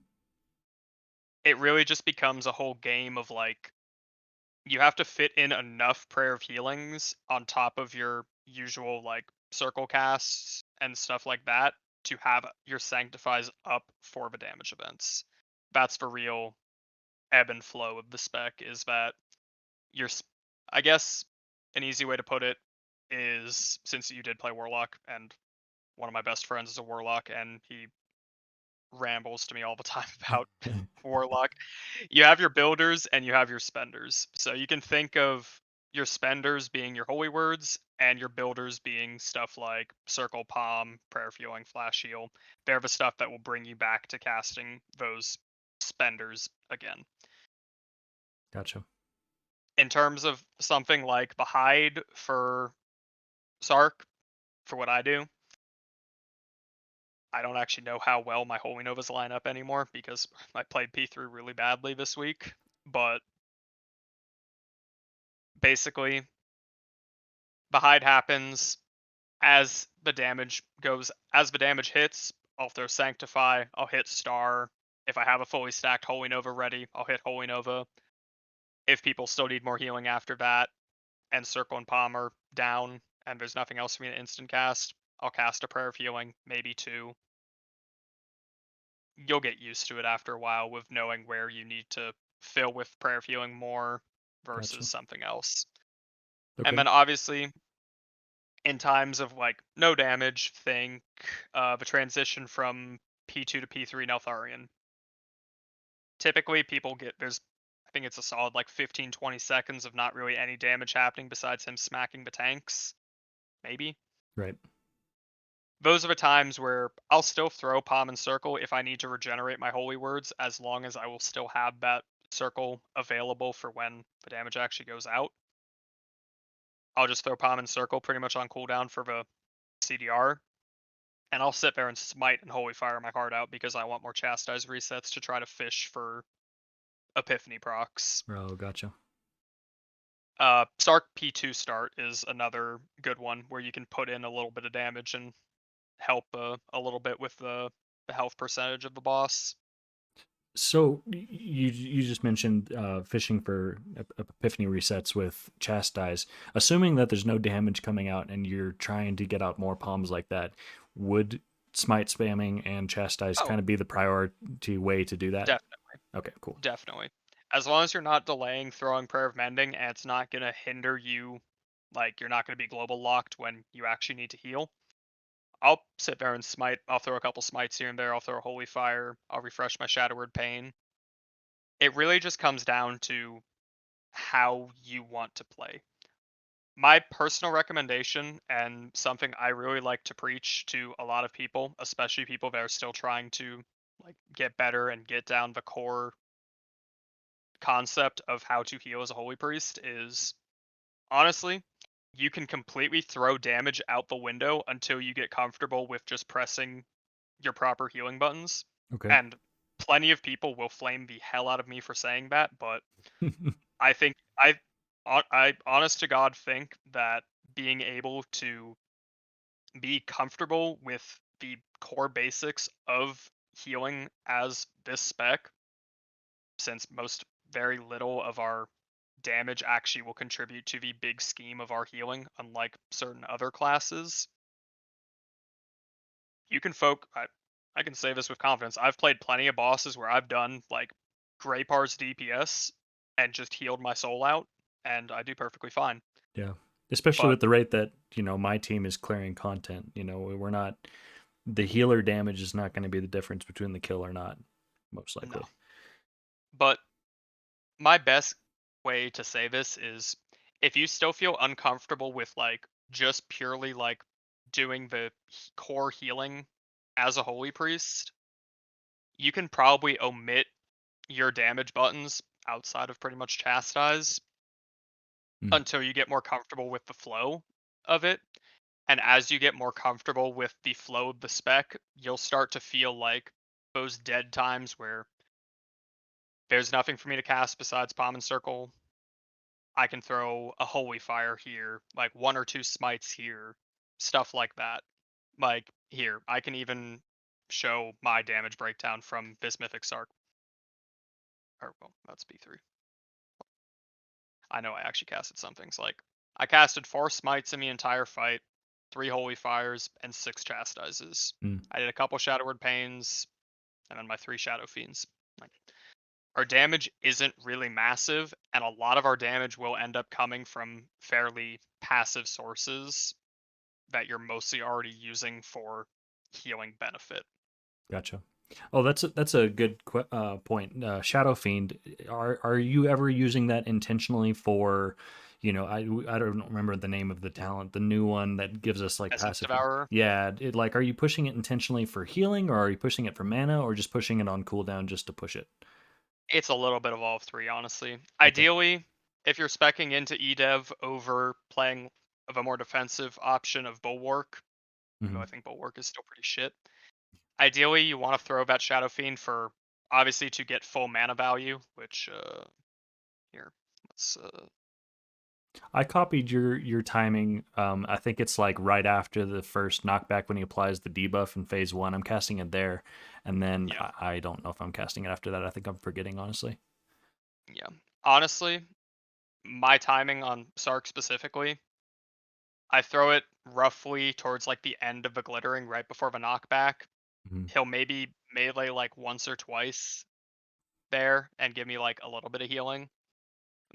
It really just becomes a whole game of like you have to fit in enough prayer of healings on top of your usual like circle casts and stuff like that to have your sanctifies up for the damage events. That's the real ebb and flow of the spec is that your I guess an easy way to put it is since you did play warlock and one of my best friends is a warlock and he rambles to me all the time about warlock. You have your builders and you have your spenders. So you can think of your spenders being your holy words and your builders being stuff like circle palm, prayer fueling, flash heal. They're the stuff that will bring you back to casting those spenders again. gotcha. In terms of something like the hide for Sark, for what I do, I don't actually know how well my Holy Novas line up anymore because I played P3 really badly this week. But Basically, the hide happens as the damage hits, I'll throw Sanctify, I'll hit Star. If I have a fully stacked Holy Nova ready, I'll hit Holy Nova. If people still need more healing after that, and Circle and Palm are down, and there's nothing else for me to instant cast, I'll cast a Prayer of Healing, maybe two. You'll get used to it after a while with knowing where you need to fill with Prayer of Healing more versus Gotcha. something else. And Okay. then obviously, in times of like no damage, think the transition from P2 to P3 Neltharion. Typically, people get I think it's a solid like 15-20 seconds of not really any damage happening besides him smacking the tanks, maybe. Right. Those are the times where I'll still throw Palm and Circle if I need to regenerate my Holy Words, as long as I will still have that circle available for when the damage actually goes out. I'll just throw Palm and Circle pretty much on cooldown for the CDR, and I'll sit there and smite and Holy Fire my heart out because I want more Chastise resets to try to fish for Epiphany procs. Oh, gotcha. Stark P2 start is another good one where you can put in a little bit of damage and help a little bit with the health percentage of the boss. So you just mentioned fishing for epiphany resets with chastise. Assuming that there's no damage coming out and you're trying to get out more palms like that, would smite spamming and chastise Oh, kind of be the priority way to do that? definitely, Okay, cool. definitely. As long as you're not delaying throwing Prayer of Mending and it's not gonna hinder you, like you're not gonna be global locked when you actually need to heal. I'll sit there and smite. I'll throw a couple smites here and there. I'll throw a Holy Fire. I'll refresh my Shadow Word Pain. It really just comes down to how you want to play. My personal recommendation, and something I really like to preach to a lot of people, especially people that are still trying to like get better and get down the core concept of how to heal as a holy priest, is honestly, you can completely throw damage out the window until you get comfortable with just pressing your proper healing buttons. Okay. And plenty of people will flame the hell out of me for saying that, but I think I honest to God think that being able to be comfortable with the core basics of healing as this spec, since most very little of our damage actually will contribute to the big scheme of our healing, unlike certain other classes. You can I can say this with confidence. I've played plenty of bosses where I've done like Greypar's DPS and just healed my soul out, and I do perfectly fine. Yeah. Especially But with the rate that, my team is clearing content. We're not, the healer damage is not going to be the difference between the kill or not, most no. likely. But my best way to say this is, if you still feel uncomfortable with like just purely like doing the core healing as a holy priest, you can probably omit your damage buttons outside of pretty much chastise Mm, until you get more comfortable with the flow of it. And as you get more comfortable with the flow of the spec, you'll start to feel like those dead times where there's nothing for me to cast besides Palm and Circle. I can throw a Holy Fire here, like one or two smites here, stuff like that. Like here, I can even show my damage breakdown from this Mythic Sark. Or well, that's B3. I know I actually casted some things. Like I casted 4 smites in the entire fight, 3 Holy Fires, and 6 Chastises. mm. I did a couple Shadow Word Pains, and then my 3 Shadow Fiends. Like our damage isn't really massive, and a lot of our damage will end up coming from fairly passive sources that you're mostly already using for healing benefit. Gotcha. Oh, that's a good point. Shadow Fiend, are you ever using that intentionally for, I don't remember the name of the talent, the new one that gives us like Essence passive. Devourer. Yeah, like, are you pushing it intentionally for healing, or are you pushing it for mana, or just pushing it on cooldown just to push it? It's a little bit of all three, honestly. Okay. Ideally, if you're specking into EDEV over playing of a more defensive option of Bulwark, even though Hmm. I think Bulwark is still pretty shit. Ideally, you want to throw that Shadow Fiend for obviously to get full mana value, which here let's I copied your timing. I think it's like right after the first knockback when he applies the debuff in phase one. I'm casting it there, and then Yeah, I don't know if I'm casting it after that. I think I'm forgetting honestly. yeah. Honestly, my timing on Sark specifically, I throw it roughly towards like the end of the glittering, right before the knockback. Mhm. He'll maybe melee like once or twice there and give me like a little bit of healing.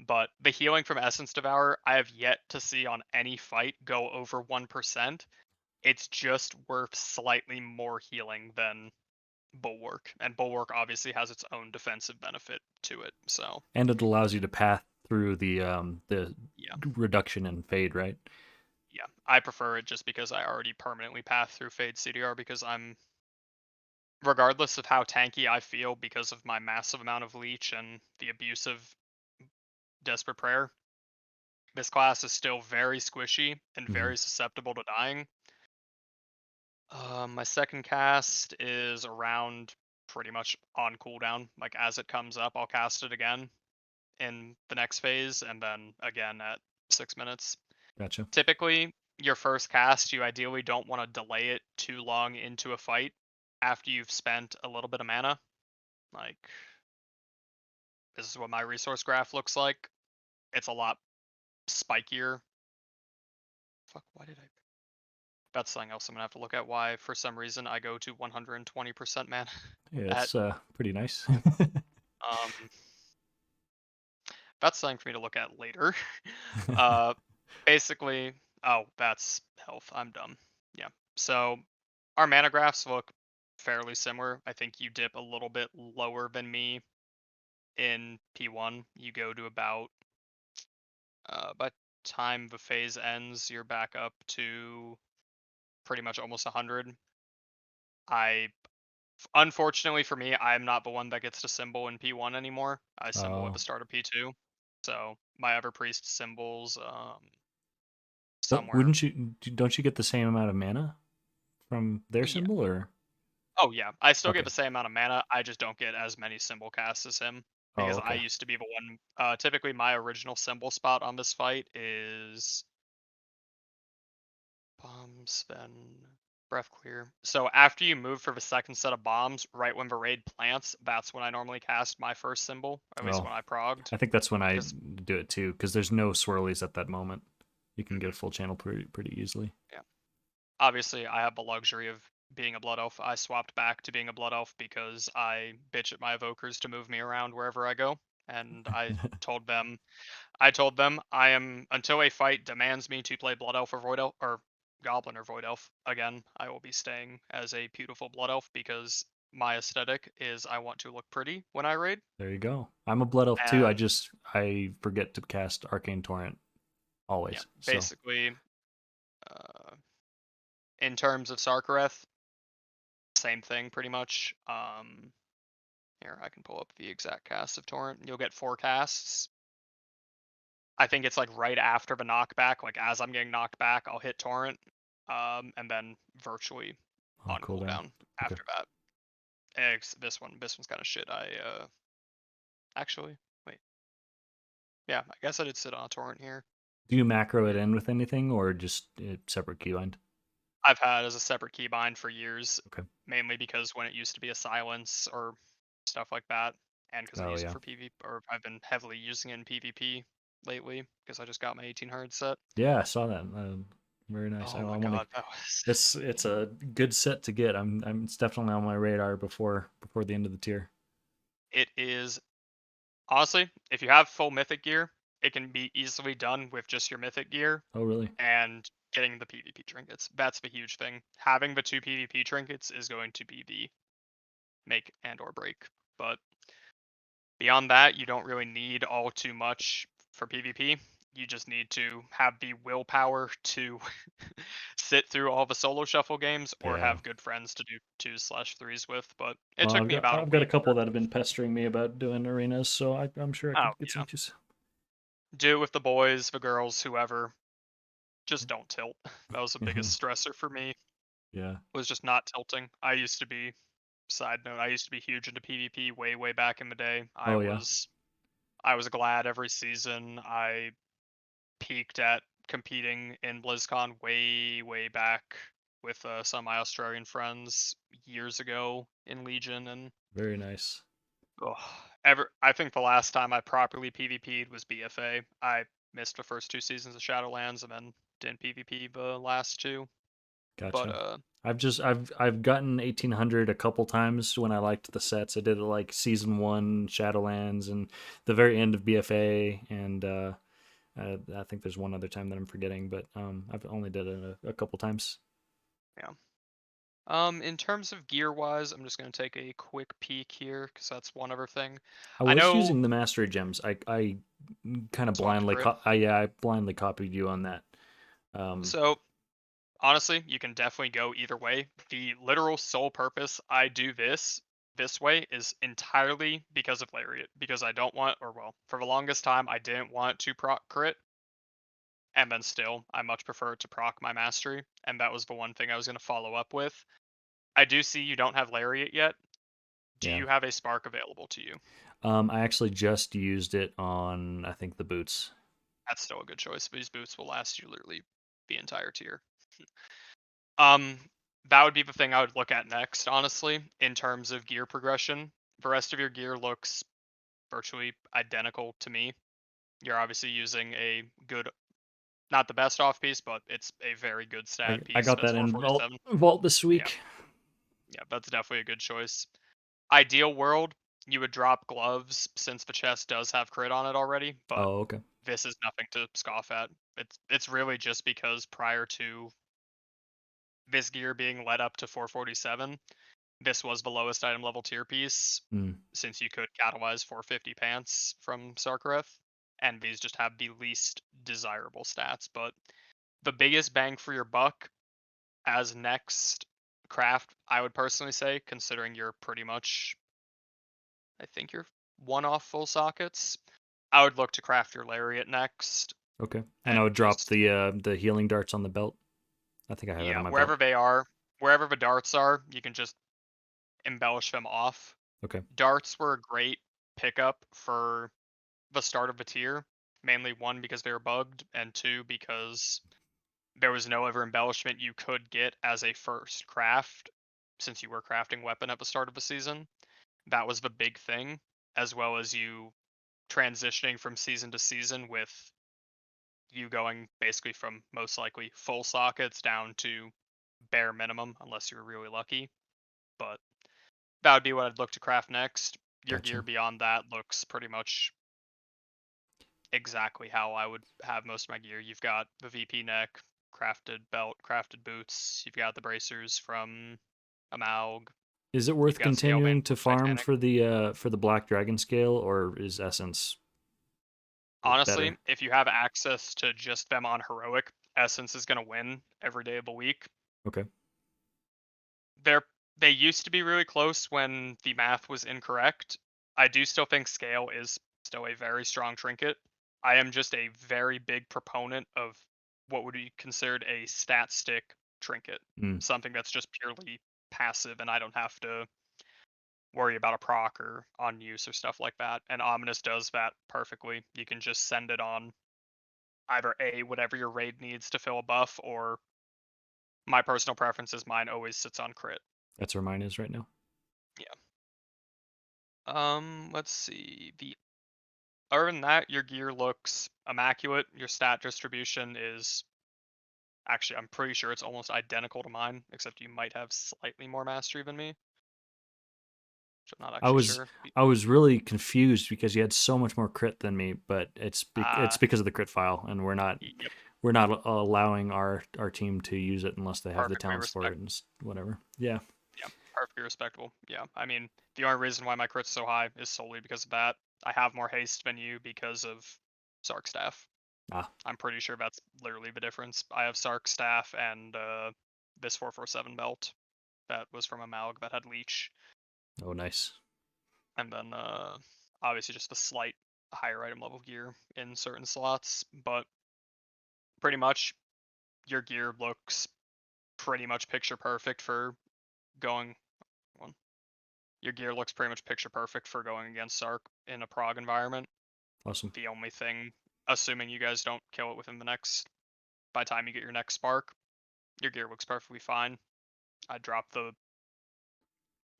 But the healing from Essence Devour, I have yet to see on any fight go over 1%. It's just worth slightly more healing than Bulwark, and Bulwark obviously has its own defensive benefit to it. So And it allows you to path through the yeah, reduction in fade, right? yeah, I prefer it just because I already permanently path through Fade CDR because I'm, regardless of how tanky I feel because of my massive amount of leech and the abusive Desperate Prayer, this class is still very squishy and Hmm. very susceptible to dying. My second cast is around pretty much on cooldown. Like as it comes up, I'll cast it again in the next phase, and then again at 6 minutes. Gotcha. Typically, your first cast, you ideally don't want to delay it too long into a fight after you've spent a little bit of mana. Like, this is what my resource graph looks like. It's a lot spikier. Fuck, why did I? That's something else I'm gonna have to look at. Why, for some reason, I go to 120% mana Yeah, at. it's pretty nice. Um, that's something for me to look at later. Uh, basically, oh, that's health. I'm dumb. Yeah. So our mana graphs look fairly similar. I think you dip a little bit lower than me in P1. You go to about by time the phase ends, you're back up to pretty much almost 100. I Unfortunately for me, I'm not the one that gets to symbol in P1 anymore. I symbol at Oh, the start of P2. So my Ever Priest symbols but somewhere. wouldn't you? Don't you get the same amount of mana from their Yeah. symbol, or Oh yeah, I still get okay? the same amount of mana. I just don't get as many symbol casts as him Oh, because I okay. used to be the one. Typically, my original symbol spot on this fight is bombs, then breath clear. So after you move for the second set of bombs, right when the raid plants, that's when I normally cast my first symbol, or at least Well, when I progged. I think that's when I Because do it too, because there's no swirlies at that moment. You can get a full channel pretty easily. yeah, obviously I have the luxury of being a blood elf. I swapped back to being a blood elf because I bitch at my evokers to move me around wherever I go, and told them I told them I am, until a fight demands me to play Blood Elf or Void Elf or Goblin or Void Elf again, I will be staying as a beautiful Blood Elf because my aesthetic is I want to look pretty when I raid. There you go. I'm a blood elf too. And I forget to cast Arcane Torrent yeah, always. So basically, uh, in terms of Sarkareth, same thing pretty much. Here I can pull up the exact cast of Torrent. You'll get 4 casts. I think it's like right after the knockback, like as I'm getting knocked back, I'll hit Torrent, and then virtually on on cooldown. cooldown Okay. after that. This one's kind of shit. I actually wait. Yeah, I guess I did sit on a torrent here. Do you macro it in with anything or just separate keybind? I've had as a separate keybind for years, Okay. mainly because when it used to be a silence or stuff like that, and because I Oh use it yeah. for PvP, or I've been heavily using it in PvP lately because I just got my 1800 set. Yeah, I saw that. Very nice. Oh I my want to. god, that was It's a good set to get. It's definitely on my radar before the end of the tier. it is honestly, if you have full mythic gear, it can be easily done with just your mythic gear Oh really? and getting the PvP trinkets. That's the huge thing. Having the 2 PvP trinkets is going to be the make and or break. But beyond that, you don't really need all too much for PvP. You just need to have the willpower to sit through all the solo shuffle games or Yeah. have good friends to do 2/3s with. But it Well, took me about a I've got a week. couple that have been pestering me about doing arenas, so I'm sure I Oh, could get some yeah. juice. Do it with the boys, the girls, whoever. Just don't tilt. That was the biggest stressor for me, Yeah. was just not tilting. I used to be, side note, I used to be huge into PvP way back in the day. I Oh yeah. was I was glad every season. I peaked at competing in BlizzCon way back with some of my Australian friends years ago in Legion, and Very nice. oh, ever I think the last time I properly PvP'd was BFA. I missed the first 2 seasons of Shadowlands and then didn't PvP the last two. But Gotcha. I've gotten 1800 a couple times when I liked the sets. I did it like season one Shadowlands and the very end of BFA, and I think there's one other time that I'm forgetting, but I've only did it a couple times. yeah. In terms of gear wise, I'm just gonna take a quick peek here because that's one other thing. I I was know using the mastery gems. I kind of swapped crit. I blindly copied you on that. Um, So honestly, you can definitely go either way. The literal sole purpose I do this way is entirely because of Lariat. Because I don't want, or well, for the longest time, I didn't want to proc crit, and then still, I much prefer to proc my mastery, and that was the one thing I was going to follow up with. I do see you don't have Lariat yet. Do yeah. you have a spark available to you? I actually just used it on I think the boots. That's still a good choice. These boots will last you literally the entire tier. That would be the thing I would look at next, honestly, in terms of gear progression. The rest of your gear looks virtually identical to me. You're obviously using a good, not the best off piece, but it's a very good stat I piece. got That's that in 447. vault this Yeah, week. yeah, that's definitely a good choice. Ideal world, you would drop gloves since the chest does have crit on it already, but Oh, okay. this is nothing to scoff at. It's really just because prior to this gear being led up to 447, this was the lowest item level tier piece Mm, since you could catalyze 450 pants from Sarkareth, and these just have the least desirable stats. But the biggest bang for your buck as next craft, I would personally say, considering you're pretty much, I think you're one off full sockets, I would look to craft your Lariat next okay. And I and would drop just, the healing darts on the belt. I think I have that yeah, on my belt. wherever they are, wherever the darts are, you can just embellish them off. Okay. Darts were a great pickup for the start of the tier, mainly one because they were bugged, and two because there was no other embellishment you could get as a first craft, since you were crafting weapon at the start of the season. That was the big thing, as well as you transitioning from season to season with you going basically from most likely full sockets down to bare minimum, unless you were really lucky. But that would be what I'd look to craft next. Your gear Gotcha. beyond that looks pretty much exactly how I would have most of my gear. You've got the VP neck, crafted belt, crafted boots. You've got the bracers from Amalg. Is it You've worth got Scalebane continuing to from farm Titanic. for the Black Dragon scale, or is Essence better? Honestly, if you have access to just them on heroic, Essence is gonna win every day of the week. Okay. They're they used to be really close when the math was incorrect. I do still think scale is still a very strong trinket. I am just a very big proponent of what would be considered a stat stick trinket. Mm, Something that's just purely passive and I don't have to worry about a proc or on use or stuff like that. And Ominous does that perfectly. You can just send it on either A, whatever your raid needs to fill a buff, or my personal preference is mine always sits on crit. that's where mine is right now. Yeah. Let's see. The Other than that, your gear looks immaculate. Your stat distribution is actually, I'm pretty sure it's almost identical to mine, except you might have slightly more mastery than me, which I'm not I actually was sure. I was really confused because you had so much more crit than me, but it's Uh, because of the crit file, and yep, we're not allowing our team to use it unless they have the perfectly talents for respect. it and whatever. Yeah. Yeah, perfectly respectable. Yeah, I mean, the only reason why my crit's so high is solely because of that. I have more haste than you because of Sark staff. Ah. I'm pretty sure that's literally the difference. I have Sark staff and this 447 belt that was from a Malg that had leech, Oh, nice. and then obviously just a slight higher item level gear in certain slots. But pretty much your gear looks pretty much picture perfect for going. Well, your gear looks pretty much picture perfect for going against Sark in a prog environment. Awesome. The only thing assuming you guys don't kill it within the next by the time you get your next spark, your gear looks perfectly fine. I drop the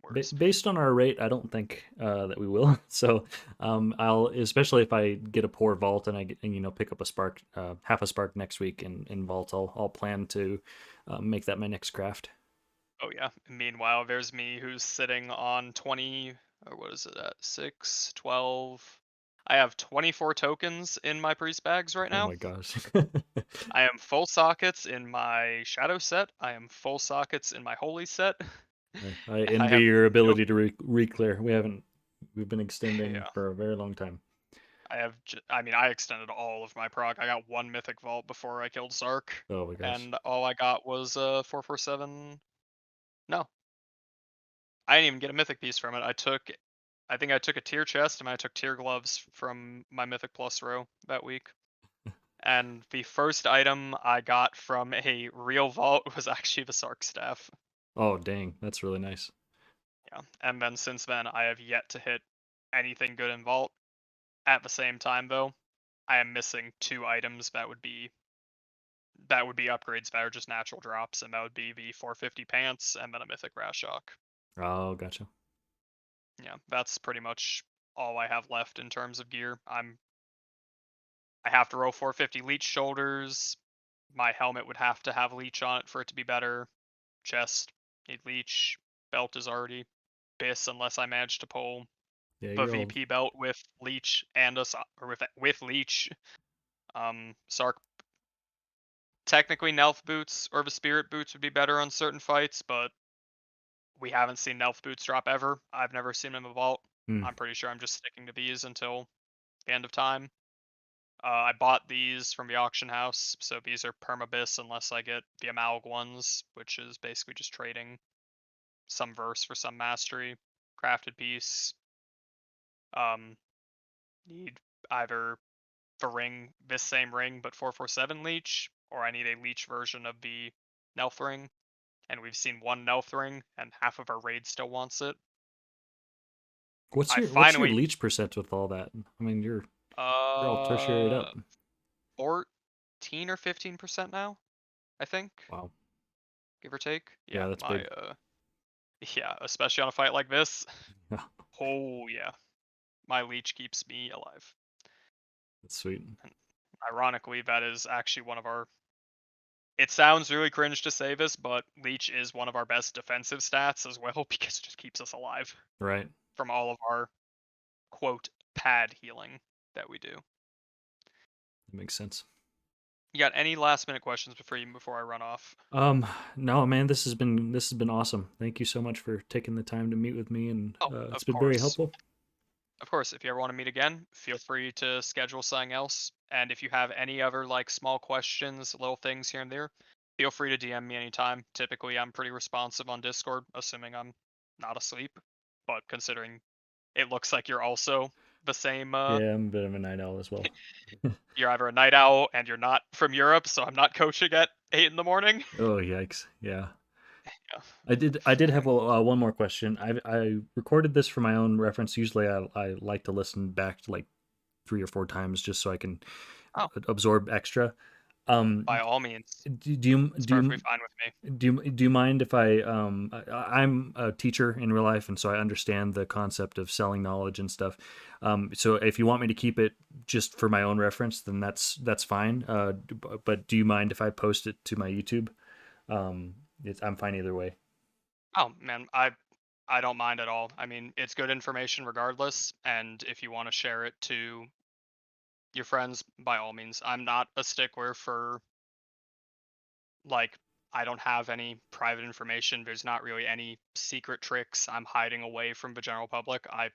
words. Based on our rate, I don't think that we will. So I'll, especially if I get a poor vault and I get, and, pick up a spark, half a spark next week in vault, I'll plan to make that my next craft. Oh yeah. Meanwhile, there's me who's sitting on 20, or what is it at? 6, 12. I have 24 tokens in my priest bags right Oh now. my gosh. I am full sockets in my shadow set. I am full sockets in my holy set. I And I envy have your no ability to re-clear. We've been extending yeah. for a very long time. I mean, I extended all of my proc. I got one mythic vault before I killed Sark, Oh my gosh. and all I got was 447. No, I didn't even get a mythic piece from it. I think I took a tier chest and I took tier gloves from my mythic plus row that week. And the first item I got from a real vault was actually the Sark staff. Oh dang, that's really nice. Yeah, and then since then I have yet to hit anything good in vault. At the same time, though, I am missing two items that would be upgrades that are just natural drops, and that would be the 450 pants and then a mythic Rashok. Oh, gotcha. Yeah, that's pretty much all I have left in terms of gear. I have to roll 450 leech shoulders. My helmet would have to have leech on it for it to be better. Chest need leech. Belt is already bis unless I manage to pull Yeah, the you're all VP belt with leech and us or with leech. Sark technically Nelf boots or the spirit boots would be better on certain fights, but we haven't seen Nelf boots drop ever. I've never seen them evolve. hmm. I'm pretty sure I'm just sticking to these until the end of time. I bought these from the auction house, so these are permabis unless I get the Amalg ones, which is basically just trading some verse for some mastery. Crafted piece. Um, need either the ring, this same ring, but 447 leech, or I need a leech version of the Nelf ring. And we've seen one Nelf ring, and half of our raid still wants it. I What's your finally, leech percent with all that? I mean, you're all tertiaried uh, up. 14 or 15% now, I think, Wow. give or take. Yeah, Yeah, that's big. yeah, especially on a fight like this. Yeah, Oh yeah, my leech keeps me alive. that's sweet. And ironically, that is actually one of our. It sounds really cringe to say this, but leech is one of our best defensive stats as well because it just keeps us alive Right. from all of our quote pad healing that we do. That makes sense. You got any last minute questions before I run off? Um, no, man, this has been awesome. Thank you so much for taking the time to meet with me, and Oh, it's of been very course. helpful. Of course, if you ever want to meet again, feel free to schedule something else. And if you have any other like small questions, little things here and there, feel free to DM me anytime. Typically, I'm pretty responsive on Discord, assuming I'm not asleep. But considering it looks like you're also the same, Yeah, I'm a bit of a night owl as well. you're either a night owl and you're not from Europe, so I'm not coaching at 8 in the morning. Oh, yikes. Yeah. Yeah. I did have one more question. I recorded this for my own reference. Usually I like to listen back to like 3 or 4 times just so I can Oh, absorb extra. Um, by all means, do you it's do perfectly you fine with me. do you mind if I'm a teacher in real life, and so I understand the concept of selling knowledge and stuff. So if you want me to keep it just for my own reference, then that's fine. But do you mind if I post it to my YouTube? I'm fine either way. Oh man, I don't mind at all. I mean, it's good information regardless, and if you want to share it to your friends, by all means. I'm not a stickler for like I don't have any private information. There's not really any secret tricks I'm hiding away from the general public. I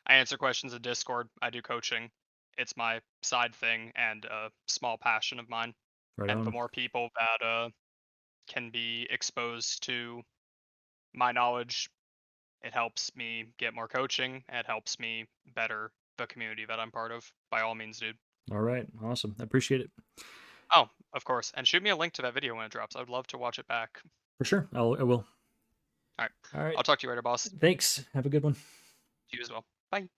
answer questions in Discord. I do coaching. It's my side thing and a small passion of mine. Right And the on. more people that can be exposed to my knowledge, it helps me get more coaching. It helps me better the community that I'm part of. By all means, dude. All right, awesome. I appreciate it. Oh, of course. And shoot me a link to that video when it drops. I would love to watch it back. For sure. I will. All right. All right. I'll talk to you later, boss. Thanks. Have a good one. You as well. Bye.